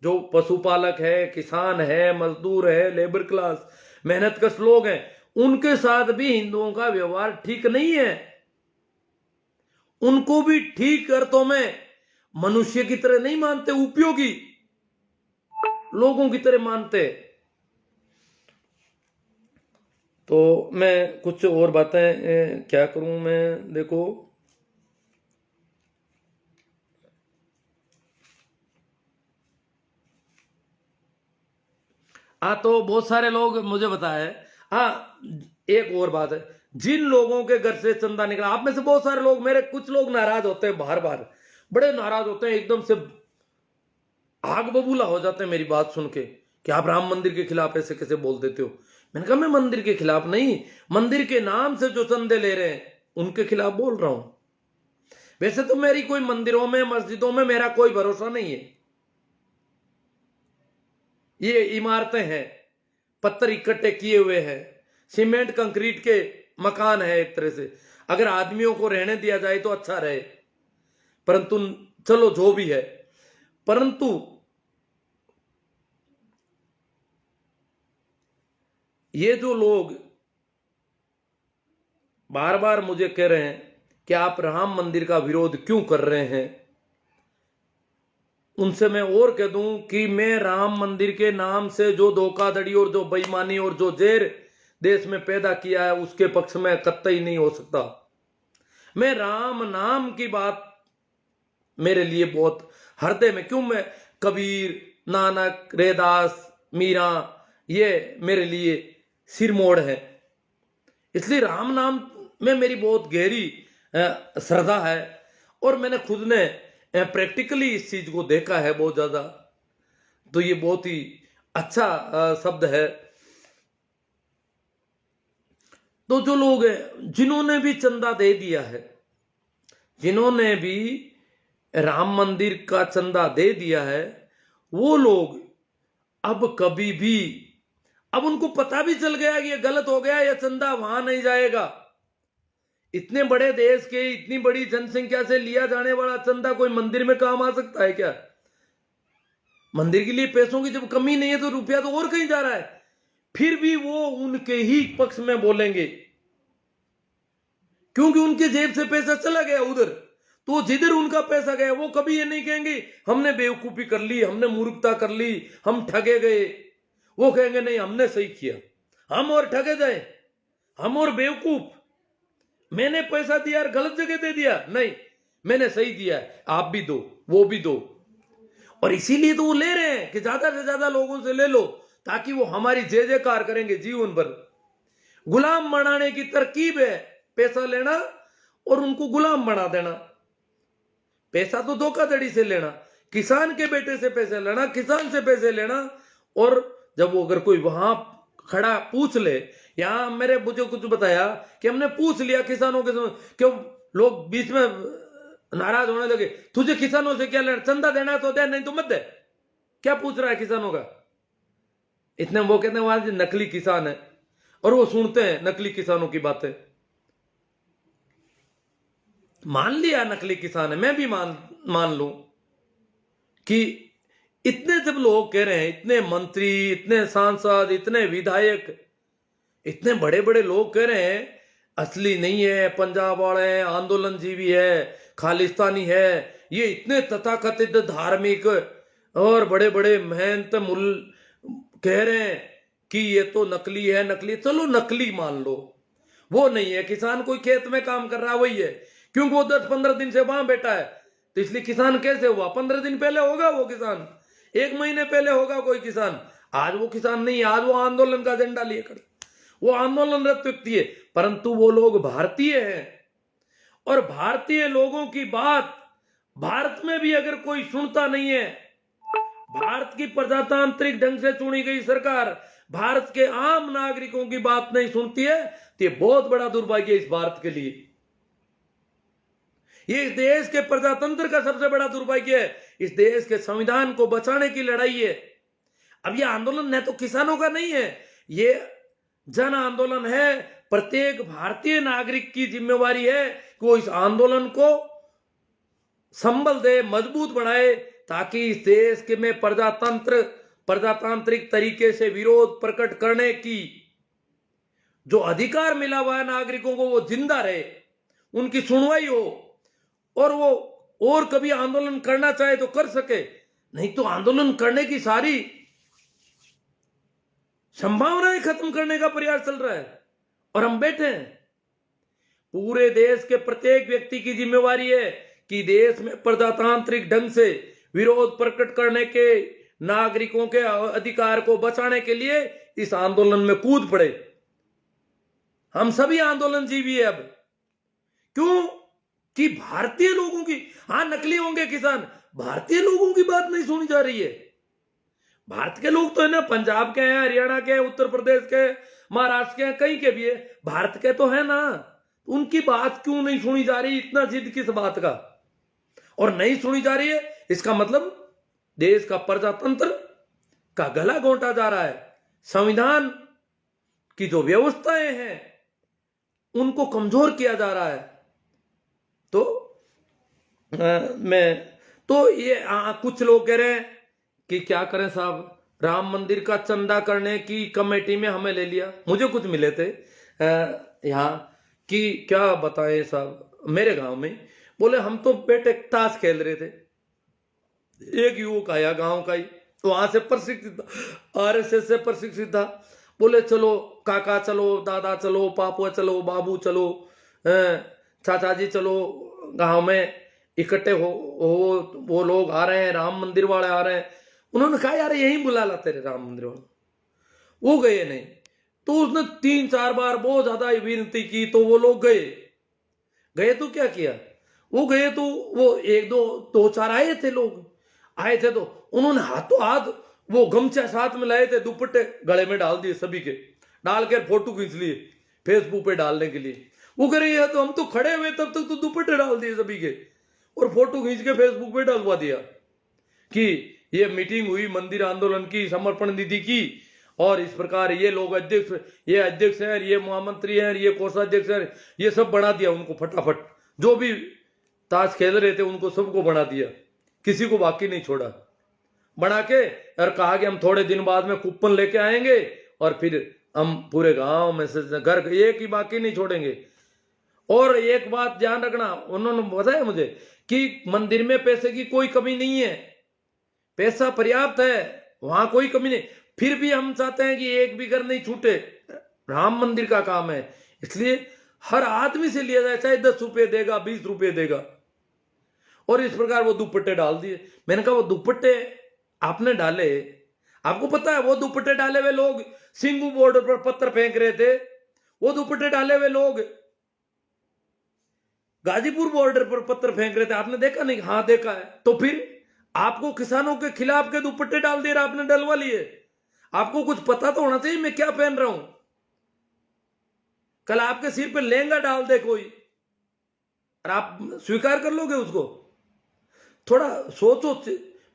जो पशुपालक है, किसान है, मजदूर है, लेबर क्लास, मेहनतकश लोग हैं, उनके साथ भी हिंदुओं का व्यवहार ठीक नहीं है। उनको भी ठीक अर्थों में मनुष्य की तरह नहीं मानते, उपयोगी लोगों की तरह मानते। तो मैं कुछ और बातें क्या करूं मैं, देखो तो बहुत सारे लोग मुझे बताए। एक और बात है, जिन लोगों के घर से चंदा निकला, आप में से बहुत सारे लोग, मेरे कुछ लोग नाराज होते हैं, बार बार बड़े नाराज होते हैं, एकदम से आग बबूला हो जाते हैं मेरी बात सुन के कि आप राम मंदिर के खिलाफ ऐसे कैसे बोल देते हो। मैंने कहा मैं मंदिर के खिलाफ नहीं, मंदिर के नाम से जो चंदे ले रहे हैं उनके खिलाफ बोल रहा हूं। वैसे तो मेरी कोई मंदिरों में, मस्जिदों में मेरा कोई भरोसा नहीं है। ये इमारतें हैं, पत्थर इकट्ठे किए हुए हैं, सीमेंट कंक्रीट के मकान है एक तरह से। अगर आदमियों को रहने दिया जाए तो अच्छा रहे, परंतु चलो जो भी है, परंतु ये जो लोग बार बार मुझे कह रहे हैं कि आप राम मंदिर का विरोध क्यों कर रहे हैं, उनसे मैं और कह दूं कि मैं राम मंदिर के नाम से जो धोखाधड़ी और जो बेईमानी और जो जहर देश में पैदा किया है उसके पक्ष में कतई नहीं हो सकता। मैं राम नाम की बात मेरे लिए बहुत हृदय में। क्यों? मैं कबीर, नानक, रैदास, मीरा, ये मेरे लिए सिरमोड़ है। इसलिए राम नाम में मेरी बहुत गहरी श्रद्धा है और मैंने खुद ने प्रैक्टिकली इस चीज को देखा है बहुत ज्यादा। तो ये बहुत ही अच्छा शब्द है। तो जो लोग हैं जिन्होंने भी चंदा दे दिया है, जिन्होंने भी राम मंदिर का चंदा दे दिया है, वो लोग अब कभी भी, अब उनको पता भी चल गया कि ये गलत हो गया, ये चंदा वहां नहीं जाएगा। इतने बड़े देश के, इतनी बड़ी जनसंख्या से लिया जाने वाला चंदा कोई मंदिर में काम आ सकता है क्या? मंदिर के लिए पैसों की जब कमी नहीं है तो रुपया तो और कहीं जा रहा है। फिर भी वो उनके ही पक्ष में बोलेंगे, क्योंकि उनके जेब से पैसा चला गया उधर। तो जिधर उनका पैसा गया वो कभी ये नहीं कहेंगे हमने बेवकूफी कर ली, हमने मूर्खता कर ली, हम ठगे गए। वो कहेंगे नहीं, हमने सही किया, हम और ठगे गए, हम और बेवकूफ, मैंने पैसा दिया और गलत जगह दे दिया, नहीं मैंने सही दिया है, आप भी दो, वो भी दो। और इसीलिए तो वो ले रहे हैं कि ज्यादा से ज्यादा लोगों से ले लो, ताकि वो हमारी जय जयकार करेंगे जीवन भर। गुलाम बनाने की तरकीब है पैसा लेना और उनको गुलाम बना देना। पैसा तो धोखाधड़ी से लेना, किसान के बेटे से पैसे लेना, किसान से पैसे लेना। और जब वो अगर कोई वहां खड़ा पूछ ले, यहां मेरे मुझे कुछ बताया कि हमने पूछ लिया किसानों के, क्यों लोग बीच में नाराज होने लगे, तुझे किसानों से क्या लेना, चंदा देना है तो दे, नहीं तो मत दे, क्या पूछ रहा है किसानों का। इतने वो कहते हैं वहां नकली किसान है, और वो सुनते हैं नकली किसानों की बातें। मान लिया नकली किसान है, मैं भी मान लूं कि इतने जब लोग कह रहे हैं, इतने मंत्री, इतने सांसद, इतने विधायक, इतने बड़े बड़े लोग कह रहे हैं असली नहीं है, पंजाब वाले हैं, आंदोलनजीवी है, खालिस्तानी है, ये इतने तथाकथित धार्मिक और बड़े बड़े महंत मुल कह रहे हैं कि ये तो नकली है, नकली। चलो नकली मान लो, वो नहीं है। किसान कोई खेत में काम कर रहा है वही है, क्योंकि वो 10-15 दिन से वहां बैठा है, तो इसलिए किसान कैसे हुआ? 15 दिन पहले होगा वो किसान, 1 महीने पहले होगा कोई किसान। आज वो किसान नहीं, आज वो आंदोलन का झंडा लिए खड़े, वो आंदोलनरत व्यक्ति है। परंतु वो लोग भारतीय हैं, और भारतीय लोगों की बात भारत में भी अगर कोई सुनता नहीं है, भारत की प्रजातांत्रिक ढंग से चुनी गई सरकार भारत के आम नागरिकों की बात नहीं सुनती है, तो ये बहुत बड़ा दुर्भाग्य है इस भारत के लिए। ये इस देश के प्रजातंत्र का सबसे बड़ा दुर्भाग्य है। इस देश के संविधान को बचाने की लड़ाई है। अब ये आंदोलन न तो किसानों का नहीं है, ये जन आंदोलन है। प्रत्येक भारतीय नागरिक की जिम्मेवारी है कि वो इस आंदोलन को संबल दे, मजबूत बनाए, ताकि इस देश के में प्रजातांत्रिक तरीके से विरोध प्रकट करने की जो अधिकार मिला हुआ है नागरिकों को, वो जिंदा रहे, उनकी सुनवाई हो, और वो और कभी आंदोलन करना चाहे तो कर सके। नहीं तो आंदोलन करने की सारी संभावनाएं खत्म करने का प्रयास चल रहा है, और हम बैठे हैं। पूरे देश के प्रत्येक व्यक्ति की जिम्मेवारी है कि देश में प्रजातांत्रिक ढंग से विरोध प्रकट करने के, नागरिकों के अधिकार को बचाने के लिए इस आंदोलन में कूद पड़े। हम सभी आंदोलनजीवी है अब। क्यों? कि भारतीय लोगों की, हां नकली होंगे किसान, भारतीय लोगों की बात नहीं सुनी जा रही है। भारत के लोग तो है ना, पंजाब के हैं, हरियाणा के हैं, उत्तर प्रदेश के, महाराष्ट्र के हैं, कहीं के भी है, भारत के तो है ना, उनकी बात क्यों नहीं सुनी जा रही? इतना जिद किस बात का? और नहीं सुनी जा रही है, इसका मतलब देश का प्रजातंत्र का गला घोंटा जा रहा है। संविधान की जो व्यवस्थाएं हैं उनको कमजोर किया जा रहा है। तो ये कुछ लोग कह रहे हैं कि क्या करें साहब, राम मंदिर का चंदा करने की कमेटी में हमें ले लिया। मुझे कुछ मिले थे यहाँ कि क्या बताएं साहब, मेरे गांव में बोले हम तो बेटे ताश खेल रहे थे, एक युवक आया गांव का ही, वहां से प्रशिक्षित, आरएसएस से प्रशिक्षित था। बोले चलो काका चलो, दादा चलो, पापा चलो, बाबू चलो, चाचा जी चलो, गांव में इकट्ठे वो लोग आ रहे हैं, राम मंदिर वाले आ रहे हैं। उन्होंने कहा यार यहीं बुला ला तेरे राम मंदिर वाले, वो गए नहीं। तो उसने 3-4 बार बहुत ज्यादा विनती की तो वो लोग गए तो क्या किया, वो गए तो वो 1-2-4 आए थे लोग, आए थे तो उन्होंने हाथों हाथ वो गमछा साथ में लाए थे, दुपट्टे गले में डाल दिए सभी के, डाल कर फोटो खींच लिए फेसबुक पे डालने के लिए। वो कह रही है तो हम तो खड़े हुए तब तक तो दुपट्टे डाल दिए सभी के और फोटो खींच के फेसबुक पे डालवा दिया कि ये मीटिंग हुई मंदिर आंदोलन की, समर्पण निधि की, और इस प्रकार ये लोग अध्यक्ष, ये अध्यक्ष हैं, ये महामंत्री हैं, ये कोषाध्यक्ष हैं, ये सब बना दिया उनको फटाफट। जो भी ताश खेल रहे थे उनको सबको बना दिया, किसी को बाकी नहीं छोड़ा। बना के और कहा कि हम थोड़े दिन बाद में कूपन लेके आएंगे और फिर हम पूरे गांव में से घर एक ही बाकी नहीं छोड़ेंगे। और एक बात ध्यान रखना, उन्होंने बताया मुझे कि मंदिर में पैसे की कोई कमी नहीं है, पैसा पर्याप्त है, वहां कोई कमी नहीं। फिर भी हम चाहते हैं कि एक भी घर नहीं छूटे, राम मंदिर का काम है, इसलिए हर आदमी से लिया जाए, चाहे 10 रुपये देगा, 20 रुपये देगा। और इस प्रकार वो दुपट्टे डाल दिए। मैंने कहा वो दुपट्टे आपने डाले, आपको पता है वो दुपट्टे डाले हुए लोग सिंगू बॉर्डर पर पत्थर फेंक रहे थे, वो दुपट्टे डाले हुए लोग गाजीपुर बॉर्डर पर पत्थर फेंक रहे थे, आपने देखा नहीं? हाँ देखा है। तो फिर आपको किसानों के खिलाफ के दुपट्टे डाल दिए, आपने डलवा लिए। आपको कुछ पता तो होना चाहिए मैं क्या पहन रहा हूं। कल आपके सिर पे लहंगा डाल दे कोई और आप स्वीकार कर लोगे उसको? थोड़ा सोचो,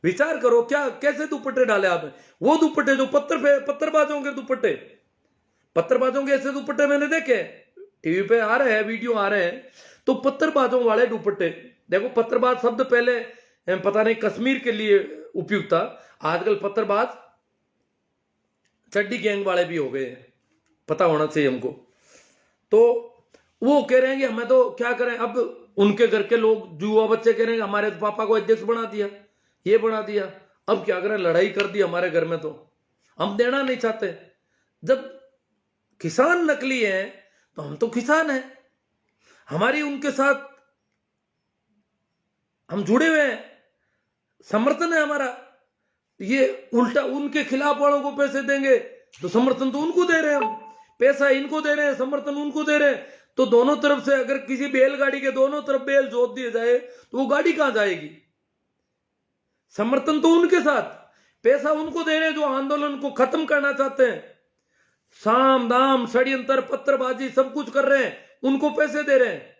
विचार करो, क्या कैसे दुपट्टे डाले आपने? वो दुपट्टे जो पत्थरबाजों के दुपट्टे, पत्थरबाजों के ऐसे दुपट्टे मैंने देखे, टीवी पे आ रहे हैं, वीडियो आ रहे हैं। तो पत्थरबाजों वाले दुपट्टे देखो, पत्थरबाज शब्द पहले पता नहीं कश्मीर के लिए उपयुक्त था, आजकल पत्थरबाज चड्डी गैंग वाले भी हो गए हैं, पता होना चाहिए हमको। तो वो कह रहे हैं कि हमें तो क्या करें, अब उनके घर के लोग युवा बच्चे कह रहे हैं हमारे तो पापा को अध्यक्ष बना दिया, ये बना दिया, अब क्या करें, लड़ाई कर दी हमारे घर में, तो हम देना नहीं चाहते। जब किसान नकली है तो हम तो किसान हैं, हमारी उनके साथ हम जुड़े हुए हैं, समर्थन है हमारा। ये उल्टा उनके खिलाफ वालों को पैसे देंगे तो समर्थन तो उनको दे रहे हैं हम, पैसा इनको दे रहे हैं, समर्थन उनको दे रहे हैं। तो दोनों तरफ से अगर किसी बैलगाड़ी के दोनों तरफ बैल जोत दिए जाए तो वो गाड़ी कहां जाएगी? समर्थन तो उनके साथ, पैसा उनको दे रहे हैं जो आंदोलन को खत्म करना चाहते हैं, साम दाम षड्यंत्र पत्थरबाजी सब कुछ कर रहे हैं, उनको पैसे दे रहे हैं।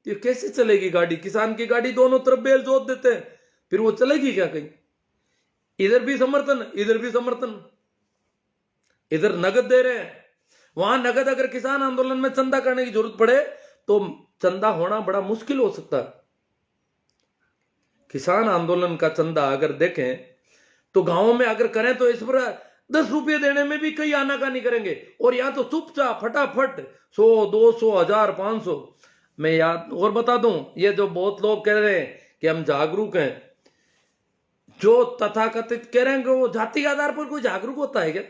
ये कैसे चलेगी गाड़ी? किसान की गाड़ी दोनों तरफ बैल जोत देते हैं, फिर वो चलेगी क्या कहीं? इधर भी समर्थन, इधर भी समर्थन, इधर नगद दे रहे हैं, वहां नगद। अगर किसान आंदोलन में चंदा करने की जरूरत पड़े तो चंदा होना बड़ा मुश्किल हो सकता है। किसान आंदोलन का चंदा अगर देखें तो गांवों में अगर करें तो इस पर 10 रुपये देने में भी कई आनाकानी करेंगे, और यहां तो चुपचाप फटाफट 100, 200, 1000, 500। मैं याद और बता दूं, ये जो बहुत लोग कह रहे हैं कि हम जागरूक हैं, जो तथाकथित कह रहे हैं कि वो जाति के आधार पर कोई जागरूक होता है क्या?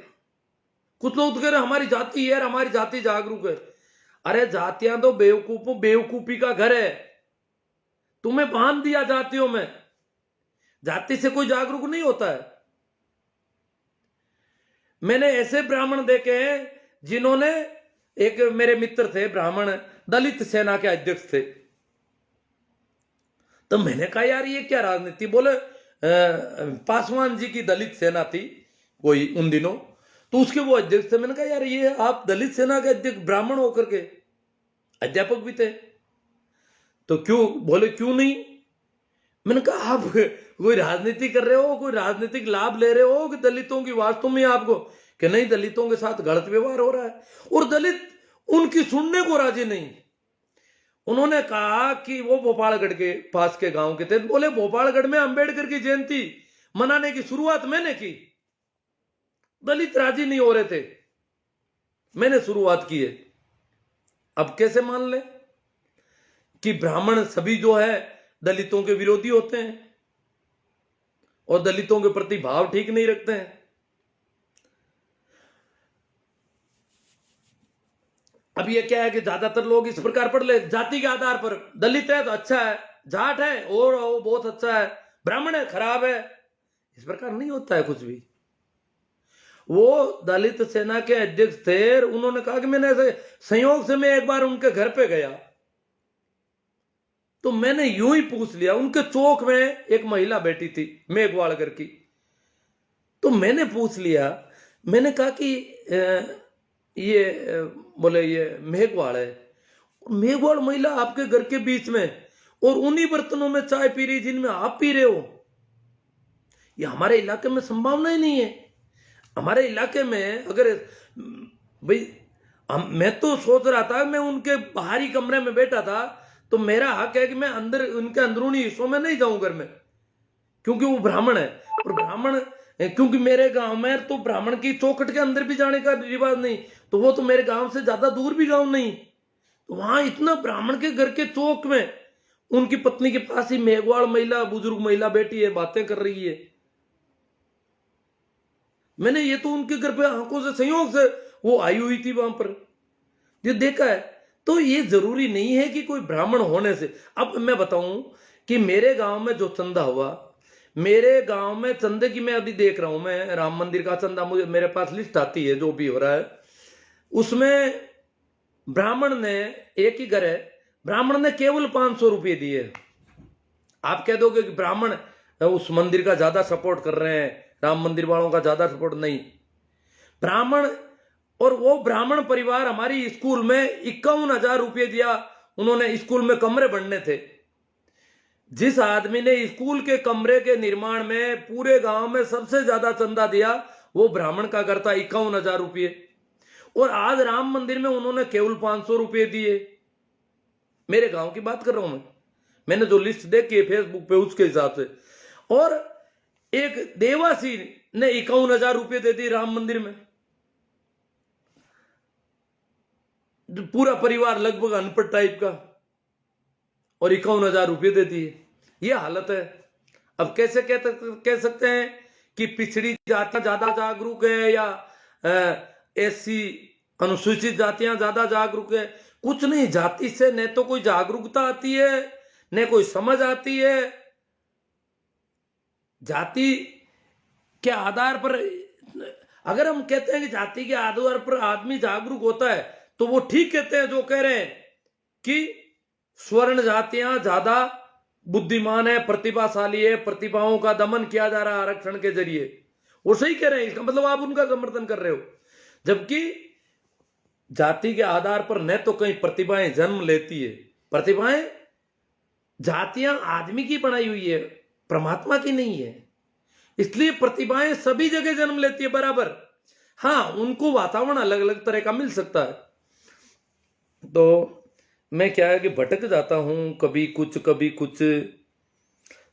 कुछ लोग तो कह रहे हैं हमारी जाति है, हमारी जाति जागरूक है। अरे जातियां तो बेवकूफी का घर है, तुम्हें बांध दिया जातियों में, जाति से कोई जागरूक नहीं होता है। मैंने ऐसे ब्राह्मण देखे हैं जिन्होंने, एक मेरे मित्र थे ब्राह्मण, दलित सेना के अध्यक्ष थे। तो मैंने कहा यार ये क्या राजनीति? बोले पासवान जी की दलित सेना थी कोई उन दिनों, तो उसके वो अध्यक्ष थे। मैंने कहा यार ये आप दलित सेना के अध्यक्ष ब्राह्मण होकर के, अध्यापक भी थे, तो क्यों? बोले क्यों नहीं? मैंने कहा आप कोई राजनीति कर रहे हो, कोई राजनीतिक लाभ ले रहे हो कि दलितों की वास्तव में आपको? कि नहीं, दलितों के साथ गलत व्यवहार हो रहा है, और दलित उनकी सुनने को राजी नहीं। उन्होंने कहा कि वो भोपालगढ़ के पास के गांव के थे, बोले भोपालगढ़ में अंबेडकर की जयंती मनाने की शुरुआत मैंने की, दलित राजी नहीं हो रहे थे, मैंने शुरुआत की है। अब कैसे मान ले कि ब्राह्मण सभी जो है दलितों के विरोधी होते हैं और दलितों के प्रति भाव ठीक नहीं रखते हैं? अब ये क्या है कि ज्यादातर लोग इस प्रकार पढ़ ले, जाति के आधार पर दलित है तो अच्छा है, जाट है और वो बहुत अच्छा है, ब्राह्मण है खराब है, इस प्रकार नहीं होता है कुछ भी। वो दलित सेना के अध्यक्ष थे, उन्होंने कहा कि मैंने ऐसे संयोग से मैं एक बार उनके घर पे गया, तो मैंने यूं ही पूछ लिया, उनके चौक में एक महिला बैठी थी मेघवाड़कर की, तो मैंने पूछ लिया, मैंने कहा कि बोले ये मेघवाड़ है, मेघवाड़ महिला आपके घर के बीच में और उन्हीं बर्तनों में चाय पी रही जिनमें आप पी रहे हो, ये हमारे इलाके में संभावना ही नहीं है। हमारे इलाके में अगर भाई मैं तो सोच रहा था, मैं उनके बाहरी कमरे में बैठा था, तो मेरा हक है कि मैं अंदर उनके अंदरूनी हिस्सों में नहीं जाऊं घर में, क्योंकि वो ब्राह्मण है, और ब्राह्मण क्योंकि मेरे गांव में तो ब्राह्मण की चौखट के अंदर भी जाने का रिवाज नहीं, तो वो तो मेरे गांव से ज्यादा दूर भी गांव नहीं, तो वहां इतना ब्राह्मण के घर के चौक में उनकी पत्नी के पास ही मेघवाड़ महिला, बुजुर्ग महिला बैठी है, बातें कर रही है। मैंने ये तो उनके घर पे आंखों से संयोग से वो आई हुई थी वहां पर, ये देखा है। तो ये जरूरी नहीं है कि कोई ब्राह्मण होने से। अब मैं बताऊं कि मेरे गांव में जो चंदा हुआ, मेरे गांव में चंदे की मैं अभी देख रहा हूं, मैं राम मंदिर का चंदा, मुझे मेरे पास लिस्ट आती है जो भी हो रहा है, उसमें ब्राह्मण ने, एक ही घर है, ब्राह्मण ने केवल 500 रुपये दिए। आप कह दोगे कि ब्राह्मण उस मंदिर का ज्यादा सपोर्ट कर रहे हैं, राम मंदिर वालों का ज्यादा सपोर्ट नहीं, ब्राह्मण, और वो ब्राह्मण परिवार हमारी स्कूल में 51,000 रुपये दिया। उन्होंने स्कूल में कमरे बनने थे, जिस आदमी ने स्कूल के कमरे के निर्माण में पूरे गांव में सबसे ज्यादा चंदा दिया, वो ब्राह्मण का घर था, 51,000 रुपये। और आज राम मंदिर में उन्होंने केवल 500 रुपये दिए। मेरे गांव की बात कर रहा हूं मैंने जो लिस्ट देखी है फेसबुक पे उसके हिसाब से। और एक देवासी ने 51,000 रुपये दे दी राम मंदिर में, पूरा परिवार लगभग अनपढ़ टाइप का, और 51,000 रुपये दे दिए। ये हालत है। अब कैसे कह सकते हैं कि पिछड़ी जातियां ज्यादा जागरूक है या ऐसी अनुसूचित जातियां ज्यादा जागरूक है? कुछ नहीं, जाति से न तो कोई जागरूकता आती है न कोई समझ आती है। जाति के आधार पर अगर हम कहते हैं कि जाति के आधार पर आदमी जागरूक होता है, तो वो ठीक कहते हैं जो कह रहे हैं कि स्वर्ण जातियां ज्यादा बुद्धिमान है, प्रतिभाशाली है, प्रतिभाओं का दमन किया जा रहा है आरक्षण के जरिए। वो सही कह रहे हैं, इसका मतलब आप उनका समर्थन कर रहे हो। जबकि जाति के आधार पर न तो कहीं प्रतिभाएं जन्म लेती है, प्रतिभाएं, जातियां आदमी की बनाई हुई है, परमात्मा की नहीं है, इसलिए प्रतिभाएं सभी जगह जन्म लेती है बराबर। हाँ, उनको वातावरण अलग अलग तरह का मिल सकता है। तो मैं क्या है कि भटक जाता हूं, कभी कुछ कभी कुछ।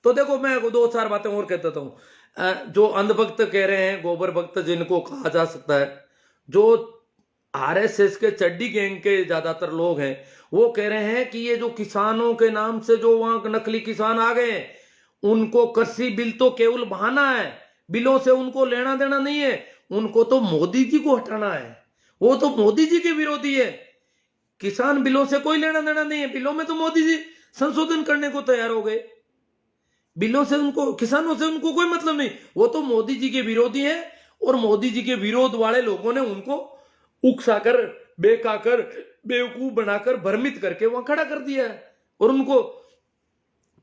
तो देखो, मैं 2-4 बातें और कह देता हूं। जो अंधभक्त कह रहे हैं, गोबर भक्त जिनको कहा जा सकता है, जो आरएसएस के चड्डी गैंग के ज्यादातर लोग हैं, वो कह रहे हैं कि ये जो किसानों के नाम से जो वहां नकली किसान आ गए, उनको कृषि बिल तो केवल बहाना है, बिलों से उनको लेना देना नहीं है, उनको तो मोदी जी को हटाना है। वो तो मोदी जी के विरोधी है। किसान बिलों से कोई लेना देना नहीं है, बिलों में तो मोदी जी संशोधन करने को तैयार हो गए, बिलों से उनको, किसानों से उनको कोई मतलब नहीं। वो तो मोदी जी के विरोधी हैं, और मोदी जी के विरोध वाले लोगों ने उनको उकसाकर, बेकाकर, बेवकूफ बनाकर, भ्रमित करके वहां खड़ा कर दिया है, और उनको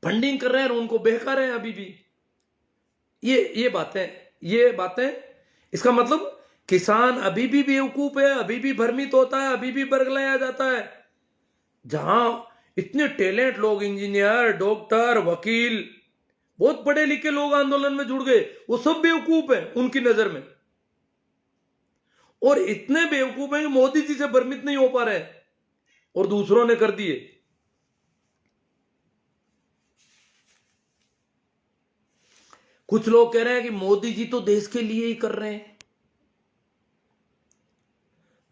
फंडिंग कर रहे हैं और उनको बहका रहे हैं अभी भी। ये बातें इसका मतलब किसान अभी भी बेवकूफ है, अभी भी भ्रमित होता है, अभी भी बरगलाया जाता है। जहां इतने टैलेंट लोग, इंजीनियर, डॉक्टर, वकील, बहुत पढ़े लिखे लोग आंदोलन में जुड़ गए, वो सब बेवकूफ है उनकी नजर में। और इतने बेवकूफ हैं कि मोदी जी से भ्रमित नहीं हो पा रहे, और दूसरों ने कर दिए। कुछ लोग कह रहे हैं कि मोदी जी तो देश के लिए ही कर रहे हैं।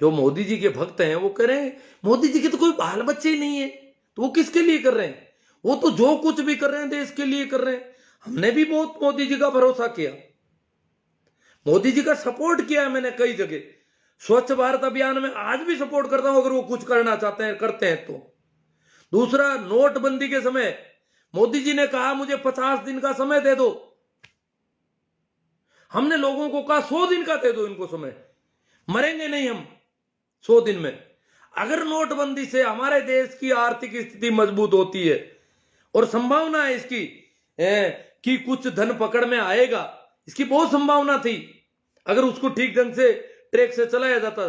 जो मोदी जी के भक्त हैं वो कह रहे हैं मोदी जी के तो कोई बाल बच्चे ही नहीं है, तो वो किसके लिए कर रहे हैं? वो तो जो कुछ भी कर रहे हैं देश के लिए कर रहे हैं। हमने भी बहुत मोदी जी का भरोसा किया, मोदी जी का सपोर्ट किया है मैंने कई जगह। स्वच्छ भारत अभियान में आज भी सपोर्ट करता हूं, अगर वो कुछ करना चाहते हैं, करते हैं तो। दूसरा, नोटबंदी के समय मोदी जी ने कहा मुझे 50 दिन का समय दे दो, हमने लोगों को कहा 100 दिन का दे दो इनको समय, मरेंगे नहीं हम 100 दिन में। अगर नोटबंदी से हमारे देश की आर्थिक स्थिति मजबूत होती है और संभावना है इसकी कि कुछ धन पकड़ में आएगा, इसकी बहुत संभावना थी, अगर उसको ठीक ढंग से ट्रैक से चलाया जाता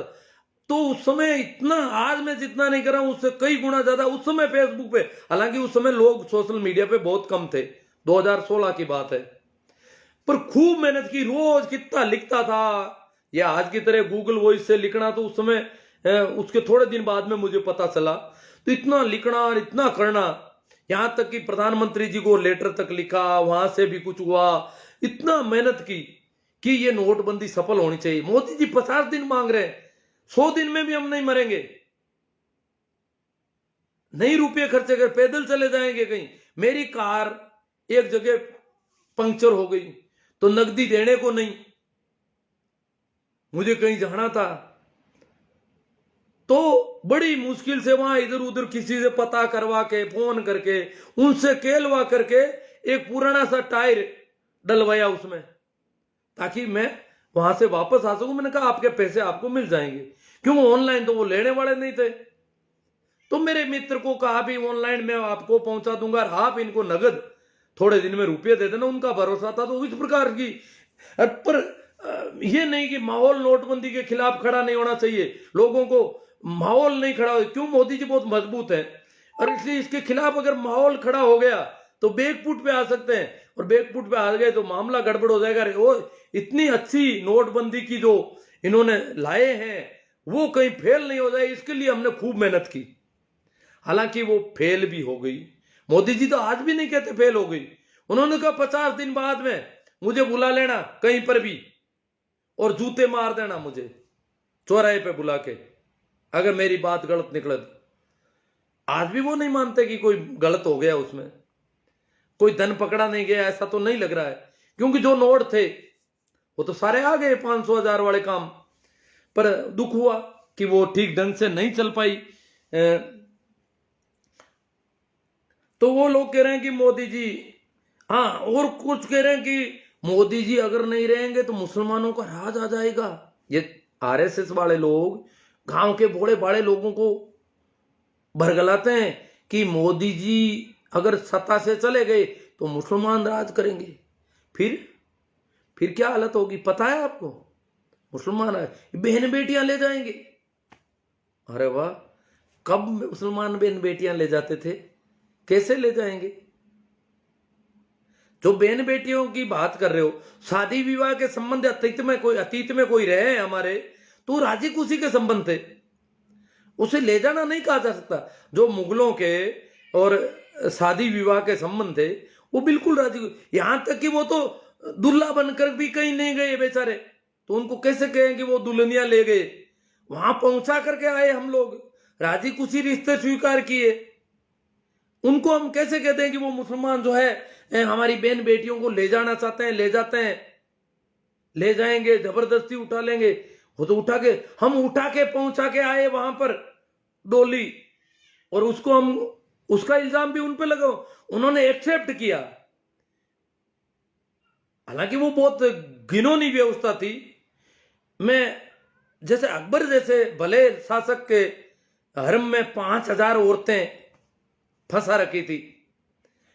तो उस समय इतना, आज मैं जितना नहीं कर रहा हूं उससे कई गुना ज्यादा उस समय फेसबुक पे, हालांकि उस समय लोग सोशल मीडिया पे बहुत कम थे, 2016 की बात है, पर खूब मेहनत की, रोज कितना लिखता था। या आज की तरह गूगल वॉइस से लिखना तो उस समय उसके थोड़े दिन बाद में मुझे पता चला, तो इतना लिखना और इतना करना, यहां तक कि प्रधानमंत्री जी को लेटर तक लिखा, वहां से भी कुछ हुआ, इतना मेहनत की कि ये नोटबंदी सफल होनी चाहिए। मोदी जी 50 दिन मांग रहे हैं, 100 दिन में भी हम नहीं मरेंगे, नहीं रुपये खर्चे कर, पैदल चले जाएंगे कहीं। मेरी कार एक जगह पंक्चर हो गई तो नकदी देने को नहीं, मुझे कहीं जाना था तो बड़ी मुश्किल से वहां इधर उधर किसी से पता करवा के, फोन करके, उनसे केलवा करके एक पुराना सा टायर डलवाया उसमें, ताकि मैं वहां से वापस आ सकूं। मैंने कहा आपके पैसे आपको मिल जाएंगे, क्यों ऑनलाइन तो वो लेने वाले नहीं थे। तो मेरे मित्र को कहा भी ऑनलाइन मैं आपको पहुंचा दूंगा, आप इनको नगद थोड़े दिन में रुपये दे देना, उनका भरोसा था। तो इस प्रकार की, पर ये नहीं कि माहौल नोटबंदी के खिलाफ खड़ा नहीं होना चाहिए, लोगों को माहौल नहीं खड़ा हो, क्यों मोदी जी बहुत मजबूत है और इसलिए इसके खिलाफ अगर माहौल खड़ा हो गया तो बैकफुट पे आ सकते हैं, और बैकफुट पे आ गए तो मामला गड़बड़ हो जाएगा। वो इतनी अच्छी नोटबंदी की जो इन्होंने लाए हैं वो कहीं फेल नहीं हो जाए, इसके लिए हमने खूब मेहनत की, हालांकि वो फेल भी हो गई। मोदी जी तो आज भी नहीं कहते फेल हो गई, उन्होंने कहा 50 दिन बाद में मुझे बुला लेना कहीं पर भी और जूते मार देना मुझे चौराहे पे बुला के, अगर मेरी बात गलत निकले तो। आज भी वो नहीं मानते कि कोई गलत हो गया, उसमें कोई धन पकड़ा नहीं गया, ऐसा तो नहीं लग रहा है, क्योंकि जो नोट थे वो तो सारे आ गए 500 1000 वाले काम। पर दुख हुआ कि वो ठीक ढंग से नहीं चल पाई। तो वो लोग कह रहे हैं कि मोदी जी, हाँ, और कुछ कह रहे हैं कि मोदी जी अगर नहीं रहेंगे तो मुसलमानों का राज आ जाएगा। ये आरएसएस वाले लोग गांव के बड़े बड़े लोगों को भरगलाते हैं कि मोदी जी अगर सत्ता से चले गए तो मुसलमान राज करेंगे। फिर क्या हालत होगी पता है आपको? मुसलमान बहन बेटियां ले जाएंगे। अरे वाह, कब मुसलमान बहन बेटियां ले जाते थे, कैसे ले जाएंगे? जो बहन बेटियों की बात कर रहे हो, शादी विवाह के संबंध अतीत में कोई रहे हैं हमारे, तो राजी खुशी के संबंध थे, उसे ले जाना नहीं कहा जा सकता। जो मुगलों के और शादी विवाह के संबंध थे वो बिल्कुल राजी, यहां तक कि वो तो दुल्हा बनकर भी कहीं नहीं गए बेचारे, तो उनको कैसे कहें कि वो दुल्हनियां ले गए? वहां पहुंचा करके आए हम लोग, राजी खुशी रिश्ते स्वीकार किए, उनको हम कैसे कहते हैं कि वो मुसलमान जो है हमारी बहन बेटियों को ले जाना चाहते हैं? ले जाते हैं, ले जाएंगे, जबरदस्ती उठा लेंगे। वो तो हम उठा के पहुंचा के आए वहां पर डोली, और उसको हम, उसका इल्जाम भी उन पे लगा, उन्होंने एक्सेप्ट किया। हालांकि वो बहुत घिनौनी व्यवस्था थी। मैं जैसे अकबर जैसे भले शासक के हरम में 5000 औरतें फंसा रखी थी,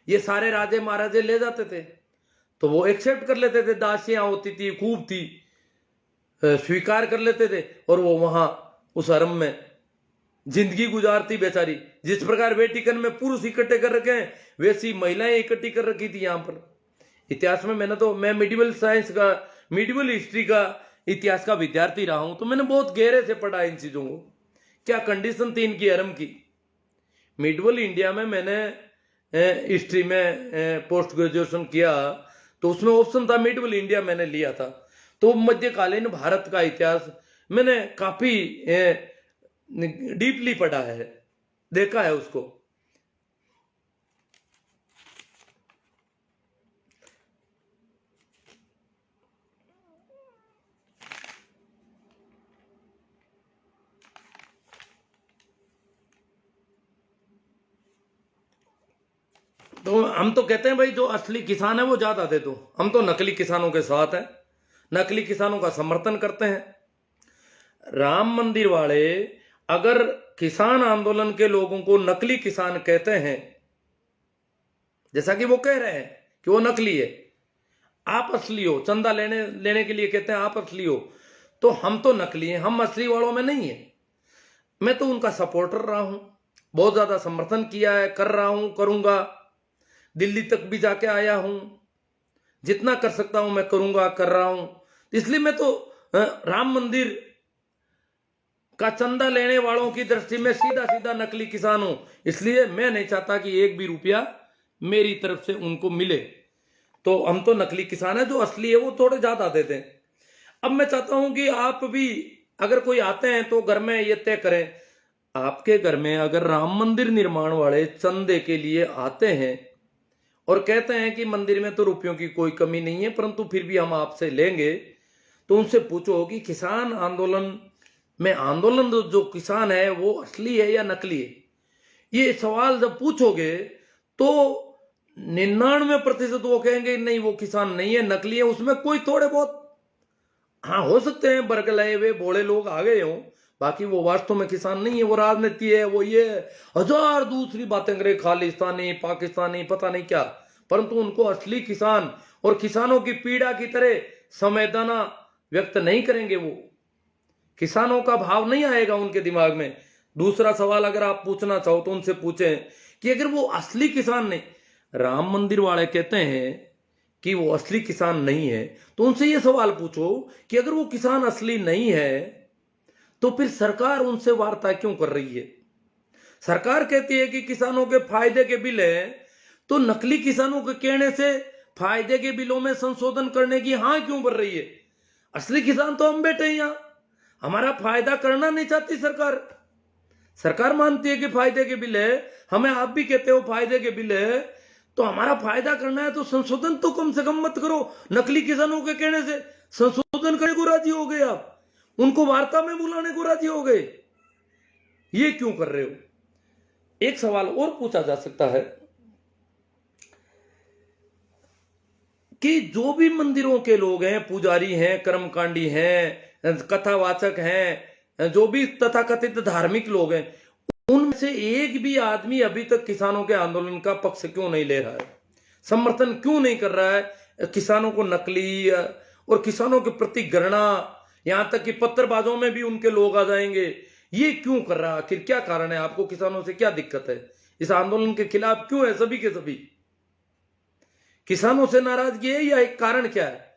ये सारे राजे महाराजे ले जाते थे तो वो एक्सेप्ट कर लेते थे, दासियां होती थी खूब थी, स्वीकार कर लेते थे, और वो वहां उस हरम में जिंदगी गुजारती बेचारी। जिस प्रकार वेटिकन में पुरुष इकट्ठे कर रखे हैं वैसी महिलाएं इकट्ठी कर रखी थी यहां पर। इतिहास में मैं मिडिवल साइंस का, मिडिवल हिस्ट्री का, इतिहास का विद्यार्थी रहा हूं, तो मैंने बहुत गहरे से पढ़ा इन चीजों को, क्या कंडीशन थी इनकी हरम की। मिडवल इंडिया में मैंने हिस्ट्री में पोस्ट ग्रेजुएशन किया, तो उसमें ऑप्शन था मिडवल इंडिया, मैंने लिया था। तो मध्यकालीन भारत का इतिहास मैंने काफी डीपली पढ़ा है, देखा है उसको। तो हम तो कहते हैं भाई जो असली किसान है वो ज्यादा दे दो। हम तो नकली किसानों के साथ हैं, नकली किसानों का समर्थन करते हैं। राम मंदिर वाले अगर किसान आंदोलन के लोगों को नकली किसान कहते हैं, जैसा कि वो कह रहे हैं कि वो नकली है, आप असली हो, चंदा लेने लेने के लिए कहते हैं आप असली हो, तो हम तो नकली हैं, हम असली वालों में नहीं है। मैं तो उनका सपोर्टर रहा हूं, बहुत ज्यादा समर्थन किया है, कर रहा हूं, करूंगा, दिल्ली तक भी जाके आया हूं, जितना कर सकता हूं मैं करूंगा, कर रहा हूं। इसलिए मैं तो राम मंदिर का चंदा लेने वालों की दृष्टि में सीधा सीधा नकली किसान हूं। इसलिए मैं नहीं चाहता कि एक भी रुपया मेरी तरफ से उनको मिले। तो हम तो नकली किसान है, जो असली है वो थोड़े ज्यादा देते हैं। अब मैं चाहता हूं कि आप भी अगर कोई आते हैं तो घर में ये तय करें, आपके घर में अगर राम मंदिर निर्माण वाले चंदे के लिए आते हैं और कहते हैं कि मंदिर में तो रुपयों की कोई कमी नहीं है, परंतु फिर भी हम आपसे लेंगे, तो उनसे पूछो कि किसान आंदोलन में आंदोलन जो किसान है वो असली है या नकली है। ये सवाल जब पूछोगे तो 99% वो कहेंगे नहीं वो किसान नहीं है, नकली है। उसमें कोई थोड़े बहुत हाँ हो सकते हैं बरगलाए हुए भोले लोग आ गए हों, बाकी वो वास्तव में किसान नहीं है, वो राजनीति है, वो ये हजार दूसरी बातें करे, खालिस्तानी पाकिस्तानी पता नहीं क्या, परंतु उनको असली किसान और किसानों की पीड़ा की तरह संवेदना व्यक्त नहीं करेंगे। वो किसानों का भाव नहीं आएगा उनके दिमाग में। दूसरा सवाल अगर आप पूछना चाहो तो उनसे पूछें कि अगर वो असली किसान नहीं, राम मंदिर वाले कहते हैं कि वो असली किसान नहीं है, तो उनसे ये सवाल पूछो कि अगर वो किसान असली नहीं है तो फिर सरकार उनसे वार्ता क्यों कर रही है। सरकार कहती है कि किसानों के फायदे के बिल है, तो नकली किसानों के कहने से फायदे के बिलों में संशोधन करने की हाँ क्यों बढ़ रही है। असली किसान तो हम बैठे हैं यहां, हमारा फायदा करना नहीं चाहती सरकार। सरकार मानती है कि फायदे के बिल है, हमें आप भी कहते हो फायदे के बिल है, तो हमारा फायदा करना है तो संशोधन तो कम से कम मत करो। नकली किसानों के कहने से संशोधन करने को राजी हो गए, आप उनको वार्ता में बुलाने को राजी हो गए, ये क्यों कर रहे हो। एक सवाल और पूछा जा सकता है कि जो भी मंदिरों के लोग हैं, पुजारी हैं, कर्मकांडी हैं, कथावाचक हैं, जो भी तथाकथित धार्मिक लोग हैं, उनमें से एक भी आदमी अभी तक किसानों के आंदोलन का पक्ष क्यों नहीं ले रहा है, समर्थन क्यों नहीं कर रहा है। किसानों को नकली और किसानों के प्रति घृणा, यहां तक कि पत्रबाजों में भी उनके लोग आ जाएंगे, ये क्यों कर रहा है। आखिर क्या कारण है, आपको किसानों से क्या दिक्कत है, इस आंदोलन के खिलाफ क्यों है सभी के सभी। किसानों से नाराजगी है या एक कारण क्या है।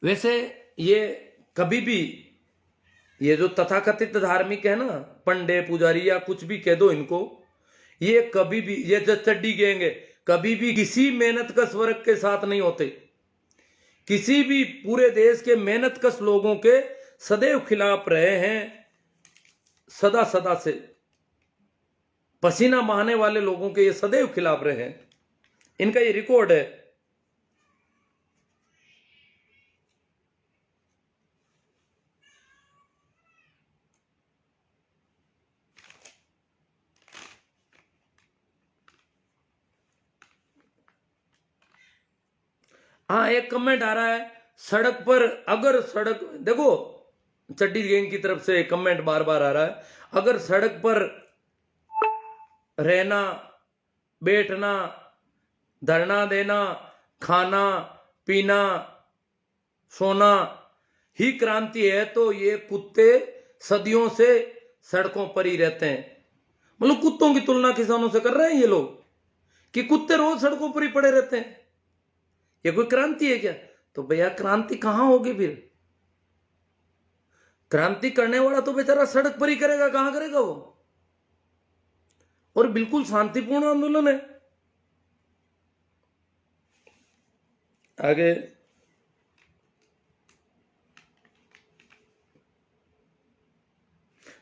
वैसे ये कभी भी ये जो तथाकथित धार्मिक है ना, पंडे पुजारी या कुछ भी कह दो इनको, ये कभी भी ये जो चड्डी गैंग है, कभी भी किसी मेहनत कश वर्ग के साथ नहीं होते। किसी भी पूरे देश के मेहनत कश लोगों के सदैव खिलाफ रहे हैं, सदा सदा से पसीना बहाने वाले लोगों के ये सदैव खिलाफ रहे हैं, इनका ये रिकॉर्ड है। हाँ एक कमेंट आ रहा है, सड़क पर अगर सड़क देखो, चड्डी गैंग की तरफ से कमेंट बार बार आ रहा है, अगर सड़क पर रहना, बैठना, धरना देना, खाना पीना, सोना ही क्रांति है, तो ये कुत्ते सदियों से सड़कों पर ही रहते हैं। मतलब कुत्तों की तुलना किसानों से कर रहे हैं ये लोग कि कुत्ते रोज सड़कों पर ही पड़े रहते हैं, ये कोई क्रांति है क्या। तो भैया क्रांति कहां होगी फिर, क्रांति करने वाला तो बेचारा सड़क पर ही करेगा, कहां करेगा वो। और बिल्कुल शांतिपूर्ण आंदोलन है। आगे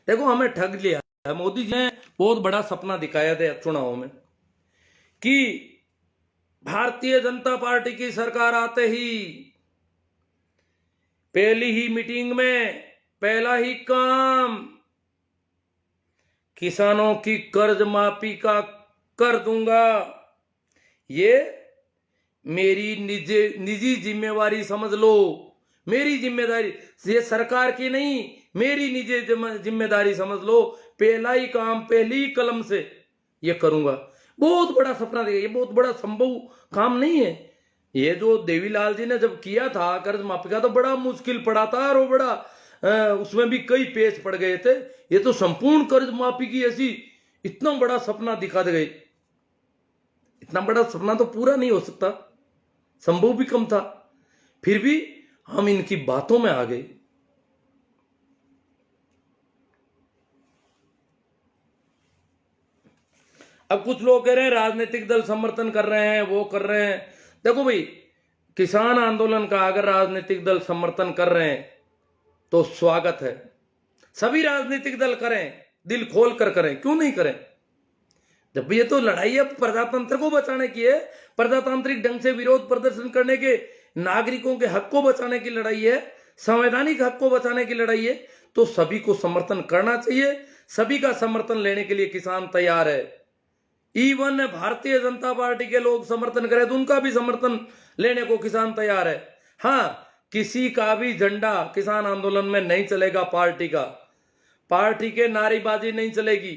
देखो, हमें ठग लिया है मोदी जी ने, बहुत बड़ा सपना दिखाया था चुनाव में कि भारतीय जनता पार्टी की सरकार आते ही पहली ही मीटिंग में पहला ही काम किसानों की कर्ज माफी का कर दूंगा। ये मेरी निजी जिम्मेवारी समझ लो, मेरी जिम्मेदारी, ये सरकार की नहीं, मेरी निजी जिम्मेदारी समझ लो। पहला ही काम, पहली ही कलम से ये करूंगा। बहुत बड़ा सपना देखा, ये बहुत बड़ा संभव काम नहीं है। ये जो देवीलाल जी ने जब किया था कर्ज माफी का, तो बड़ा मुश्किल पड़ा था, और वो बड़ा उसमें भी कई पेच पड़ गए थे। ये तो संपूर्ण कर्ज माफी की ऐसी इतना बड़ा सपना दिखा दे गए। इतना बड़ा सपना तो पूरा नहीं हो सकता, संभव भी कम था, फिर भी हम इनकी बातों में आ गए। अब कुछ लोग कह रहे हैं राजनीतिक दल समर्थन कर रहे हैं, वो कर रहे हैं। देखो भाई, किसान आंदोलन का अगर राजनीतिक दल समर्थन कर रहे हैं तो स्वागत है। सभी राजनीतिक दल करें, दिल खोल कर करें, क्यों नहीं करें। जब ये तो लड़ाई अब प्रजातंत्र को बचाने की है, प्रजातांत्रिक ढंग से विरोध प्रदर्शन करने के, नागरिकों के हक को बचाने की लड़ाई है, संवैधानिक हक को बचाने की लड़ाई है, तो सभी को समर्थन करना चाहिए। सभी का समर्थन लेने के लिए किसान तैयार है। इवन भारतीय जनता पार्टी के लोग समर्थन करें तो उनका भी समर्थन लेने को किसान तैयार है। हाँ, किसी का भी झंडा किसान आंदोलन में नहीं चलेगा। पार्टी के नारेबाजी नहीं चलेगी।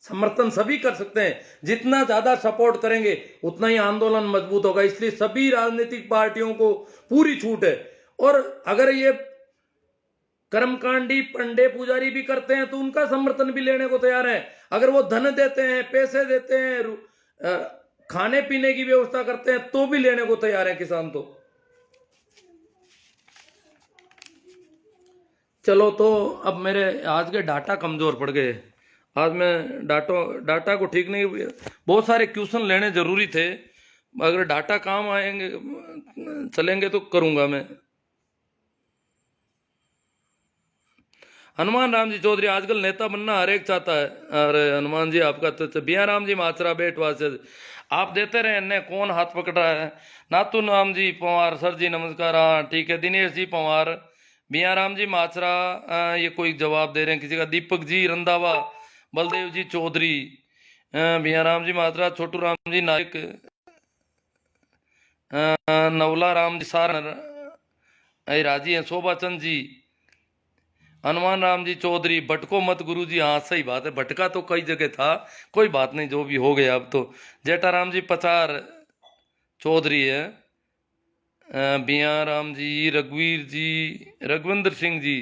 समर्थन सभी कर सकते हैं, जितना ज्यादा सपोर्ट करेंगे उतना ही आंदोलन मजबूत होगा। इसलिए सभी राजनीतिक पार्टियों को पूरी छूट है। और अगर ये कर्मकांडी पंडे पुजारी भी करते हैं तो उनका समर्थन भी लेने को तैयार है। अगर वो धन देते हैं, पैसे देते हैं, खाने पीने की व्यवस्था करते हैं, तो भी लेने को तैयार है किसान। तो चलो, तो अब मेरे आज के डाटा कमजोर पड़ गए। आज मैं डाटा को ठीक नहीं, बहुत सारे क्वेश्चन लेने जरूरी थे। अगर डाटा काम आएंगे, चलेंगे तो करूंगा मैं। हनुमान राम जी चौधरी, आजकल नेता बनना हर एक चाहता है। अरे हनुमान जी, आपका तो बिया राम जी माचरा बेटवास आप देते रहे, ने कौन हाथ पकड़ रहा है। नातू राम जी पवार, सर जी नमस्कार। हाँ ठीक है। दिनेश जी पवार, बिया राम जी माचरा, ये कोई जवाब दे रहे हैं किसी का। दीपक जी रंधावा, बलदेव जी चौधरी, बिया राम जी माचरा, छोटू राम जी नायक, नवला राम जी सारण, राजी हैं, शोभा चंद जी, हनुमान राम जी चौधरी, भटको मत गुरु जी। हाँ सही बात है, भटका तो कई जगह था, कोई बात नहीं, जो भी हो गया अब तो। जेठाराम जी पचार चौधरी है, बिया राम जी, रघुवीर जी, रघुविंदर सिंह जी,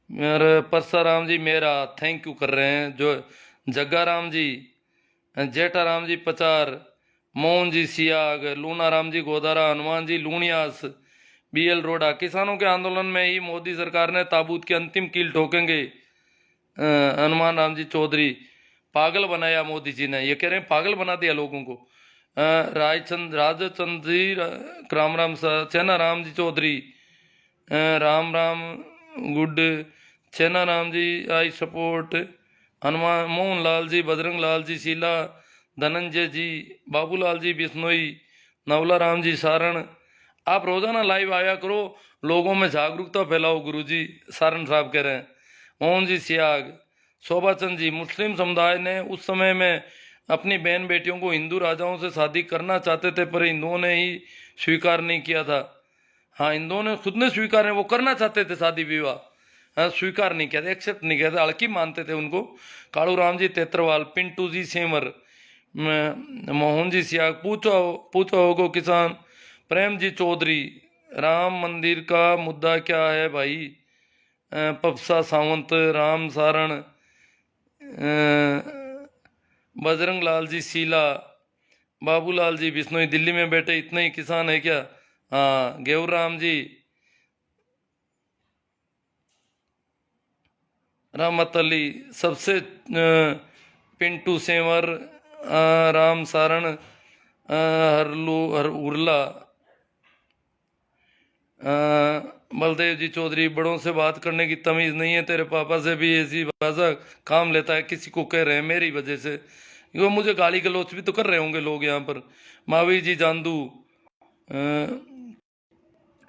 और परसाराम जी मेरा थैंक यू कर रहे हैं। जो जग्गा राम जी, जेठाराम जी पचार, मोहन जी सियाग, लूना राम जी गोदारा, हनुमान जी लूणियास, बीएल रोडा। किसानों के आंदोलन में ही मोदी सरकार ने ताबूत की अंतिम कील ठोकेंगे, हनुमान राम जी चौधरी। पागल बनाया मोदी जी ने, ये कह रहे हैं पागल बना दिया लोगों को। राजचंद जी, राम राम चैना राम जी चौधरी, राम राम गुड, चैना राम जी आई सपोर्ट, हनुमान मोहन लाल जी, बजरंग लाल जी शीला, धनंजय जी, बाबूलाल जी बिश्नोई, नवला राम जी सारण। आप रोजाना लाइव आया करो, लोगों में जागरूकता फैलाओ गुरुजी, सारण साहब कह रहे हैं। मोहन जी सियाग, शोभा चंद जी, मुस्लिम समुदाय ने उस समय में अपनी बहन बेटियों को हिंदू राजाओं से शादी करना चाहते थे, पर हिंदुओं ने ही स्वीकार नहीं किया था। हाँ, हिंदुओं ने खुद ने स्वीकार नहीं, वो करना चाहते थे शादी विवाह, हाँ, स्वीकार नहीं किया था, एक्सेप्ट नहीं किया था, हल्की मानते थे उनको। कालू राम जी तेतरवाल, पिंटू जी सेमर, मोहन जी सियाग, पूछो होगो किसान, प्रेम जी चौधरी, राम मंदिर का मुद्दा क्या है भाई, पपसा सावंत, राम सारण, बजरंग लाल जी शीला, बाबूलाल जी बिश्नोई, दिल्ली में बैठे इतने ही किसान है क्या। हाँ, गेवर राम जी, रहमत अली, सबसे पिंटू सेंवर, राम सारण, हर उर्ला, बलदेव जी चौधरी, बड़ों से बात करने की तमीज नहीं है, तेरे पापा से भी ऐसी भाषा काम लेता है, किसी को कह रहे हैं मेरी वजह से, वो मुझे गाली गलौच भी तो कर रहे होंगे लोग यहाँ पर। महावीर जी जांदू,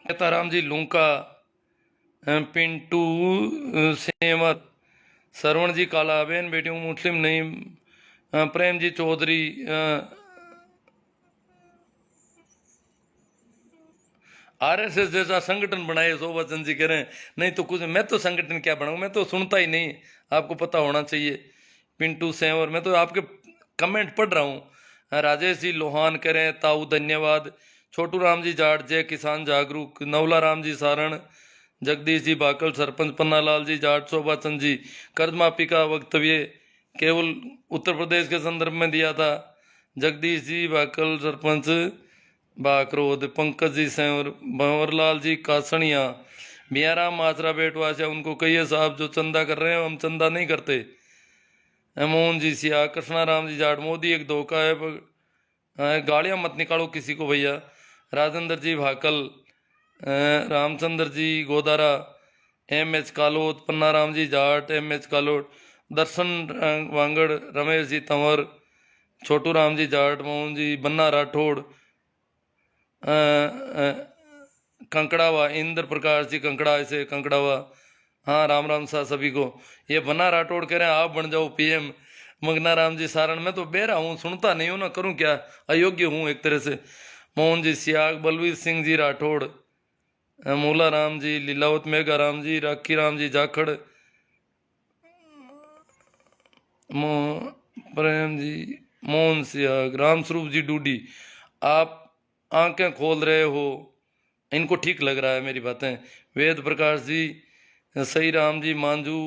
नेताराम जी लूंका, पिंटू सेमर, श्रवण जी काला, बहन बेटियों मुस्लिम नहीं, प्रेम जी चौधरी, आरएसएस जैसा संगठन बनाए, शोभा चंद जी कह रहे हैं। नहीं तो कुछ, मैं तो संगठन क्या बनाऊं, मैं तो सुनता ही नहीं, आपको पता होना चाहिए। पिंटू सेंवर, मैं तो आपके कमेंट पढ़ रहा हूँ। राजेश जी लोहान कह रहे हैं ताऊ धन्यवाद। छोटू राम जी जाट, जय किसान जागरूक। नवला राम जी सारण, जगदीश जी बाकल सरपंच, पन्नालाल जी जाट, शोभा चंद जी कर्ज माफी का वक्तव्य केवल उत्तर प्रदेश के संदर्भ में दिया था। जगदीश जी बाकल सरपंच बाकरोद, पंकज जी सेंवर, भंवरलाल जी कासनिया, मियाराम माचरा बेटवासिया, उनको कहिए साहब जो चंदा कर रहे हैं हम चंदा नहीं करते। मोहन जी सिया, कृष्णा राम जी जाट, मोदी एक धोखा है, गालियां मत निकालो किसी को भैया। राजेंद्र जी भाकल, रामचंद्र जी गोदारा, एम एच कालोत, पन्ना राम जी जाट, एम एच कालोट, दर्शन वांगड़, रमेश जी तंवर, छोटू राम जी जाट, मोहन जी बन्ना राठौड़, कंकड़ावा, इंद्र प्रकाश जी कंकड़ा से कंकड़ावा। हाँ राम राम सा सभी को। ये बन्ना राठौड़ कह रहे हैं आप बन जाओ पीएम। मगना राम जी सारण, मैं तो बेरा हूँ, सुनता नहीं हूँ ना, करूँ क्या, अयोग्य हूँ एक तरह से। मोहन जी सियाग, बलवीर सिंह जी राठौड़, मूला राम जी, लीलावत मेघा राम जी, राखी राम जी जाखड़, प्रेम जी, मोहन सियाग, राम स्वरूप जी डूडी। आप आंखें खोल रहे हो, इनको ठीक लग रहा है मेरी बातें। वेद प्रकाश जी, सही राम जी मांझू,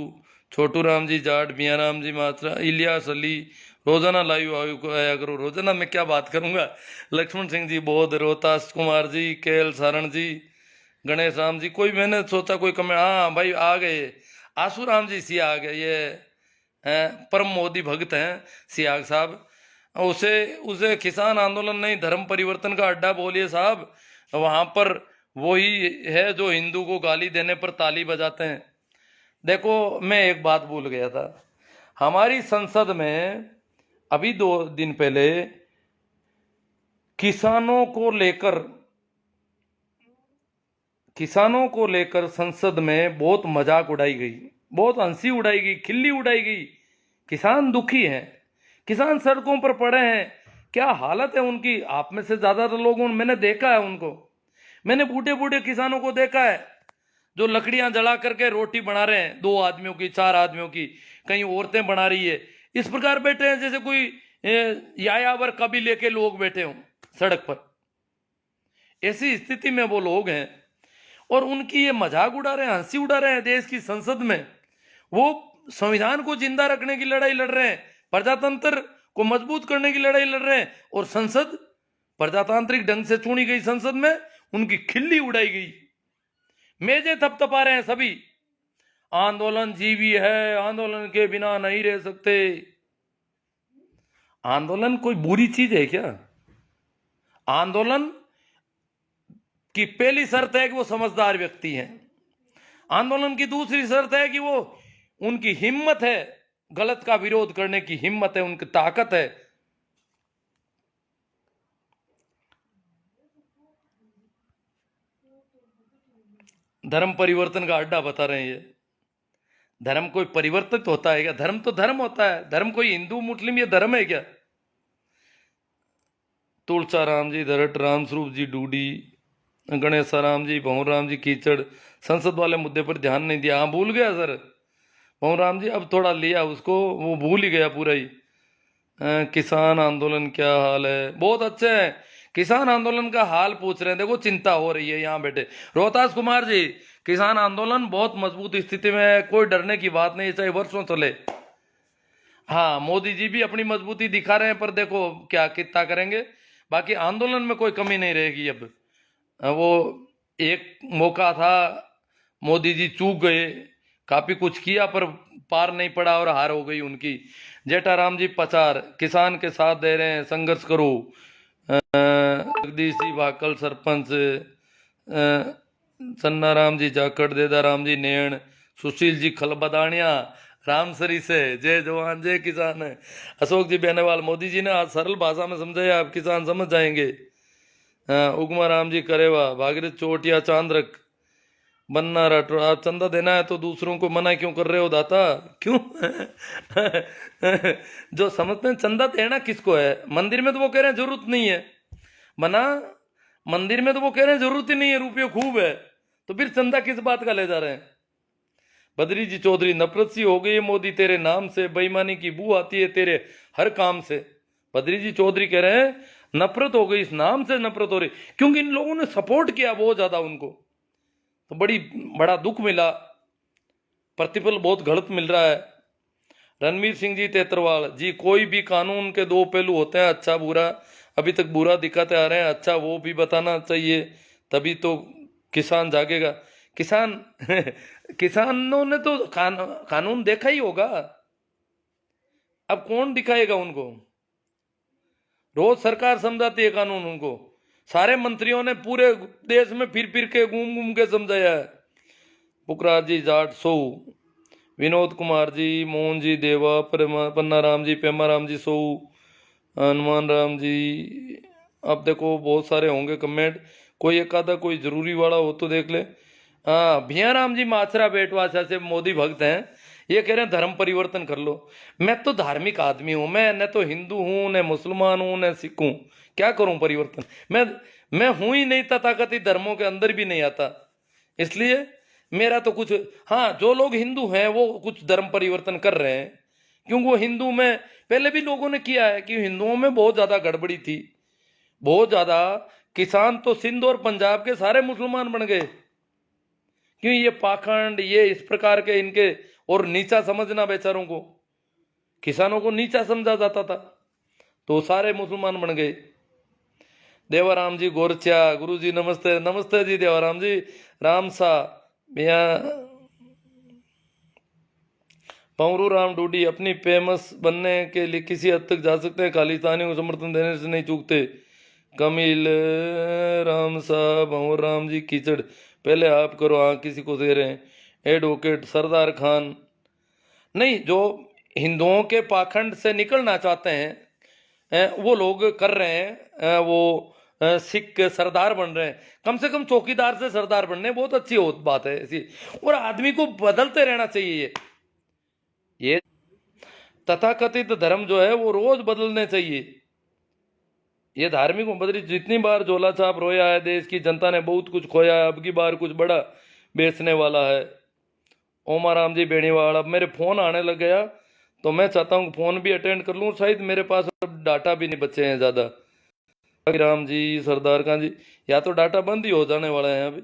छोटू राम जी जाट, मियाँ राम जी मात्रा, इलियास अली, रोजाना लाइव आया करो। रोजाना मैं क्या बात करूंगा। लक्ष्मण सिंह जी बौद्ध, रोहतास कुमार जी, केएल सारण जी, गणेश राम जी, कोई मैंने सोचा कोई कमेंट, हाँ भाई आ गए, आसू राम जी सिया आ गए, ये परम मोदी भक्त हैं सियाग साहब। उसे उसे किसान आंदोलन नहीं धर्म परिवर्तन का अड्डा बोलिए साहब। वहां पर वही है जो हिंदू को गाली देने पर ताली बजाते हैं। देखो मैं एक बात भूल गया था, हमारी संसद में अभी 2 दिन पहले किसानों को लेकर संसद में बहुत मजाक उड़ाई गई, बहुत हंसी उड़ाई गई, खिल्ली उड़ाई गई। किसान दुखी हैं, किसान सड़कों पर पड़े हैं, क्या हालत है उनकी। आप में से ज्यादातर लोगों, मैंने देखा है उनको, मैंने बूढ़े बूढ़े किसानों को देखा है जो लकड़ियां जला करके रोटी बना रहे हैं, 2 आदमियों की, 4 आदमियों की, कहीं औरतें बना रही है, इस प्रकार बैठे हैं जैसे कोई यायावर कभी लेके लोग बैठे हों सड़क पर। ऐसी स्थिति में वो लोग हैं और उनकी ये मजाक उड़ा रहे हैं, हंसी उड़ा रहे हैं देश की संसद में। वो संविधान को जिंदा रखने की लड़ाई लड़ रहे हैं, प्रजातंत्र को मजबूत करने की लड़ाई लड़ रहे हैं, और संसद, प्रजातांत्रिक ढंग से चुनी गई संसद में उनकी खिल्ली उड़ाई गई, मेजे थपथपा रहे हैं सभी। आंदोलन जीवी है, आंदोलन के बिना नहीं रह सकते। आंदोलन कोई बुरी चीज है क्या? आंदोलन की पहली शर्त है कि वो समझदार व्यक्ति हैं। आंदोलन की दूसरी शर्त है कि वो, उनकी हिम्मत है, गलत का विरोध करने की हिम्मत है, उनकी ताकत है। धर्म परिवर्तन का अड्डा बता रहे हैं ये। धर्म कोई परिवर्तित होता है क्या? धर्म तो धर्म होता है। धर्म कोई हिंदू मुस्लिम ये धर्म है क्या? तुलसा राम जी दरट, राम स्वरूप जी डूडी, गणेश राम जी, भंवर राम जी कीचड़, संसद वाले मुद्दे पर ध्यान नहीं दिया। हाँ भूल गया सर भंवर राम जी, अब थोड़ा लिया उसको, वो भूल ही गया पूरा ही। किसान आंदोलन क्या हाल है? बहुत अच्छे हैं, किसान आंदोलन का हाल पूछ रहे हैं। देखो चिंता हो रही है यहाँ बैठे। रोहतास कुमार जी, किसान आंदोलन बहुत मजबूत स्थिति में है, कोई डरने की बात नहीं, चाहे वर्षों चले। हाँ मोदी जी भी अपनी मजबूती दिखा रहे हैं, पर देखो क्या कितना करेंगे। बाकी आंदोलन में कोई कमी नहीं रहेगी अब। वो एक मौका था, मोदी जी चूक गए, काफी कुछ किया पर पार नहीं पड़ा और हार हो गई उनकी। जेठाराम जी पचार, किसान के साथ दे रहे हैं, संघर्ष करो। जगदीश जी भाकल सरपंच, सन्ना राम जी जाखड़, देदा राम जी नेण, सुशील जी खलबदानिया, रामसरी से, जय जवान जय किसान है। अशोक जी बेनेवाल, मोदी जी ने आज सरल भाषा में समझाया, आप किसान समझ जाएंगे। उगमा राम जी करेवा, भागीरथ चोटिया चांद्रक, बनना राठौर, आप चंदा देना है तो दूसरों को मना क्यों कर रहे हो दाता, क्यों? जो समझते हैं चंदा देना किसको है, मंदिर में तो वो कह रहे हैं जरूरत नहीं है, मना मंदिर में तो वो कह रहे हैं जरूरत ही नहीं है, रुपये खूब है, तो फिर चंदा किस बात का ले जा रहे हैं? बद्री जी चौधरी, नफरत सी हो गई है मोदी तेरे नाम से, बेईमानी की बू आती है तेरे हर काम से। बद्री जी चौधरी कह रहे हैं नफरत हो गई, इस नाम से नफरत हो रही, क्योंकि इन लोगों ने सपोर्ट किया बहुत ज्यादा उनको, तो बड़ा दुख मिला, प्रतिफल बहुत गलत मिल रहा है। रणवीर सिंह जी तेतरवाल जी, कोई भी कानून के दो पहलू होते हैं, अच्छा बुरा, अभी तक बुरा दिखाते आ रहे हैं, अच्छा वो भी बताना चाहिए, तभी तो किसान जागेगा। किसान किसानों ने तो कानून देखा ही होगा, अब कौन दिखाएगा उनको? रोज सरकार समझाती है कानून उनको, सारे मंत्रियों ने पूरे देश में फिर फिर के घूम घूम के समझाया है। पुखराज जी जाट सो, विनोद कुमार जी, मोहन जी देवा, पन्ना राम जी, पेमा राम जी सो, हनुमान राम जी। अब देखो बहुत सारे होंगे कमेंट, कोई एक आधा कोई जरूरी वाला हो तो देख ले। हाँ, भिया राम जी माचरा बेटवासा से मोदी भक्त हैं, ये कह रहे हैं धर्म परिवर्तन कर लो। मैं तो धार्मिक आदमी हूं, मैं न तो हिंदू हूं, न मुसलमान हूं, न सिख हूं, क्या करूं परिवर्तन? मैं हूं ही नहीं, तथाकथित धर्मों के अंदर भी नहीं आता, इसलिए मेरा तो कुछ, हाँ जो लोग हिंदू हैं वो कुछ धर्म परिवर्तन कर रहे हैं, क्योंकि वो हिंदू में पहले भी लोगों ने किया है, कि हिंदुओं में बहुत ज्यादा गड़बड़ी थी, बहुत ज्यादा। किसान तो सिंध और पंजाब के सारे मुसलमान बन गए, क्यों? ये पाखंड, ये इस प्रकार के इनके, और नीचा समझना, बेचारों को, किसानों को नीचा समझा जाता था, तो सारे मुसलमान बन गए। देवाराम जी गोरचा, गुरु जी नमस्ते, नमस्ते जी देवाराम जी, राम सा भैया। पवरू राम डूडी, अपनी फेमस बनने के लिए किसी हद तक जा सकते हैं, खालिस्तानियों को समर्थन देने से नहीं चूकते। कमिल राम साहब, भंवर राम जी कीचड़, पहले आप करो, हाँ किसी को दे रहे हैं। एडवोकेट सरदार खान, नहीं, जो हिंदुओं के पाखंड से निकलना चाहते हैं वो लोग कर रहे हैं, वो सिख सरदार बन रहे हैं, कम से कम चौकीदार से सरदार बनने, बहुत अच्छी बात है ऐसी, और आदमी को बदलते रहना चाहिए। ये तथाकथित धर्म जो है वो रोज बदलने चाहिए। ये धार्मिक बदली, जितनी बार झोला छाप रोया है, देश की जनता ने बहुत कुछ खोया है, अब की बार कुछ बड़ा बेचने वाला है। ओमा राम जी बेणीवाल, अब मेरे फोन आने लग गया, तो मैं चाहता हूँ फोन भी अटेंड कर लूँ, शायद मेरे पास अब डाटा भी नहीं बचे हैं ज़्यादा। राम जी, सरदार खान जी, या तो डाटा बंद ही हो जाने वाला है अभी।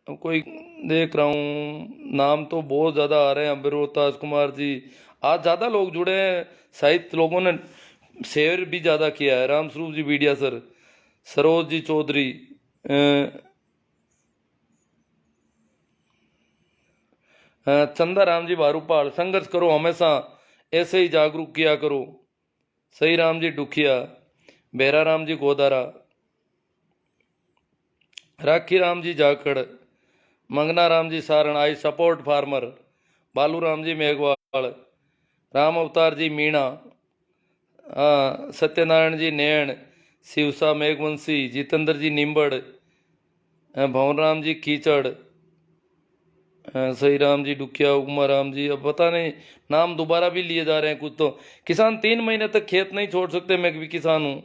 अब कोई देख रहा हूँ, नाम तो बहुत ज़्यादा आ रहे हैं, अम्बरोताज कुमार जी, आज ज़्यादा लोग जुड़े हैं, शायद लोगों ने शेयर भी ज़्यादा किया है। राम स्वरूप जी बीडिया सर, सरोज जी चौधरी, चंदा राम जी भारूपाल, संघर्ष करो हमेशा, ऐसे ही जागरूक किया करो। सही राम जी डुखिया, बेरा राम जी गोदारा, राखी राम जी जाखड़, मंगना Ram ji Saran, I support farmer, बालू राम जी मेघवाल, राम अवतार जी मीणा, सत्यनारायण जी नैण, शिवसा मेघवंशी, जितेंद्र जी निम्बड़, भवन राम जी कीचड़, सही राम जी डुकिया, उमा राम जी, अब पता नहीं नाम दोबारा भी लिए जा रहे हैं कुछ तो। किसान 3 महीने तक खेत नहीं छोड़ सकते, मैं भी किसान हूँ।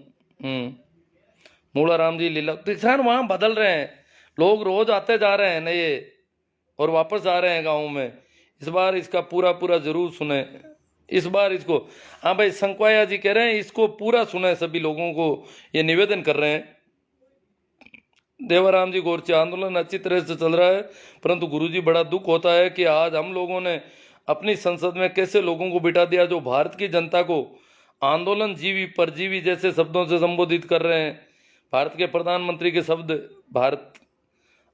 मूला राम जी लीला, किसान वहां बदल रहे हैं, लोग रोज आते जा रहे हैं नए, और वापस आ रहे हैं गाँव में। इस बार इसका पूरा पूरा जरूर सुने, इस बार इसको, हाँ भाई संकवाया जी कह रहे हैं इसको पूरा सुने, सभी लोगों को ये निवेदन कर रहे हैं। देवाराम जी गोरचे, आंदोलन अच्छी तरह से चल रहा है, परंतु गुरुजी बड़ा दुख होता है कि आज हम लोगों ने अपनी संसद में कैसे लोगों को बिठा दिया जो भारत की जनता को आंदोलन जीवी परजीवी जैसे शब्दों से संबोधित कर रहे हैं। भारत के प्रधानमंत्री के शब्द भारत,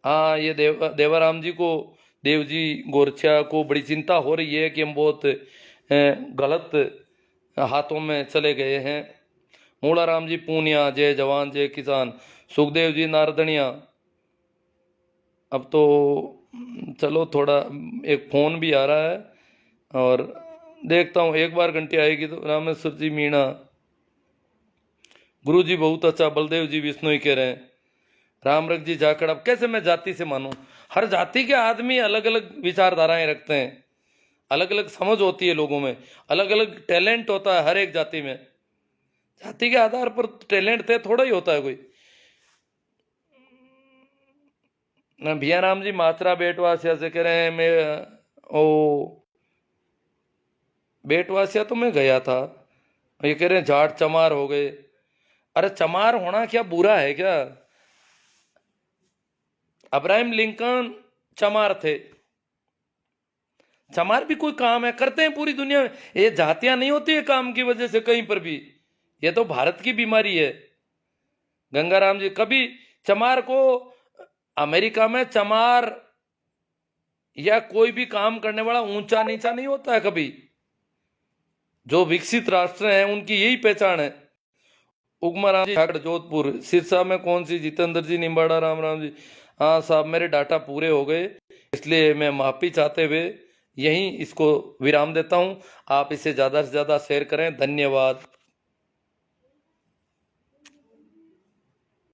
हाँ ये देवाराम जी को, देव जी गोरछिया को बड़ी चिंता हो रही है कि हम बहुत गलत हाथों में चले गए हैं। मूला राम जी पूनिया, जय जवान जय किसान, सुखदेव जी नारदनिया। अब तो चलो थोड़ा एक फोन भी आ रहा है, और देखता हूँ, एक बार घंटी आएगी तो। रामेश्वर जी मीणा, गुरु जी बहुत अच्छा, बलदेव जी विष्णु ही कह रहे हैं। राम रख जी जाखड़, अब कैसे मैं जाति से मानूं? हर जाति के आदमी अलग अलग विचारधाराएं रखते हैं, अलग अलग समझ होती है लोगों में, अलग अलग टैलेंट होता है हर एक जाति में। जाति के आधार पर टैलेंट तय थोड़ा ही होता है कोई ना। भैया राम जी मात्रा बेटवासिया से कह रहे हैं, मैं ओ बेटवासिया तो मैं गया था, ये कह रहे हैं जाट चमार हो गए। अरे चमार होना क्या बुरा है क्या? अब्राहम लिंकन चमार थे। चमार भी कोई काम है, करते हैं पूरी दुनिया में। ये जातियां नहीं होती है काम की वजह से कहीं पर भी, ये तो भारत की बीमारी है। गंगाराम जी, कभी चमार को अमेरिका में चमार या कोई भी काम करने वाला ऊंचा नीचा नहीं होता है कभी। जो विकसित राष्ट्र हैं उनकी यही पहचान है। उगमा जी ठाकर जोधपुर, सिरसा में कौन सी? जितेंद्र जी निम्बाड़ा, राम राम जी। हाँ साहब, मेरे डाटा पूरे हो गए, इसलिए मैं माफी चाहते हुए यहीं इसको विराम देता हूं। आप इसे ज़्यादा से ज़्यादा शेयर करें। धन्यवाद।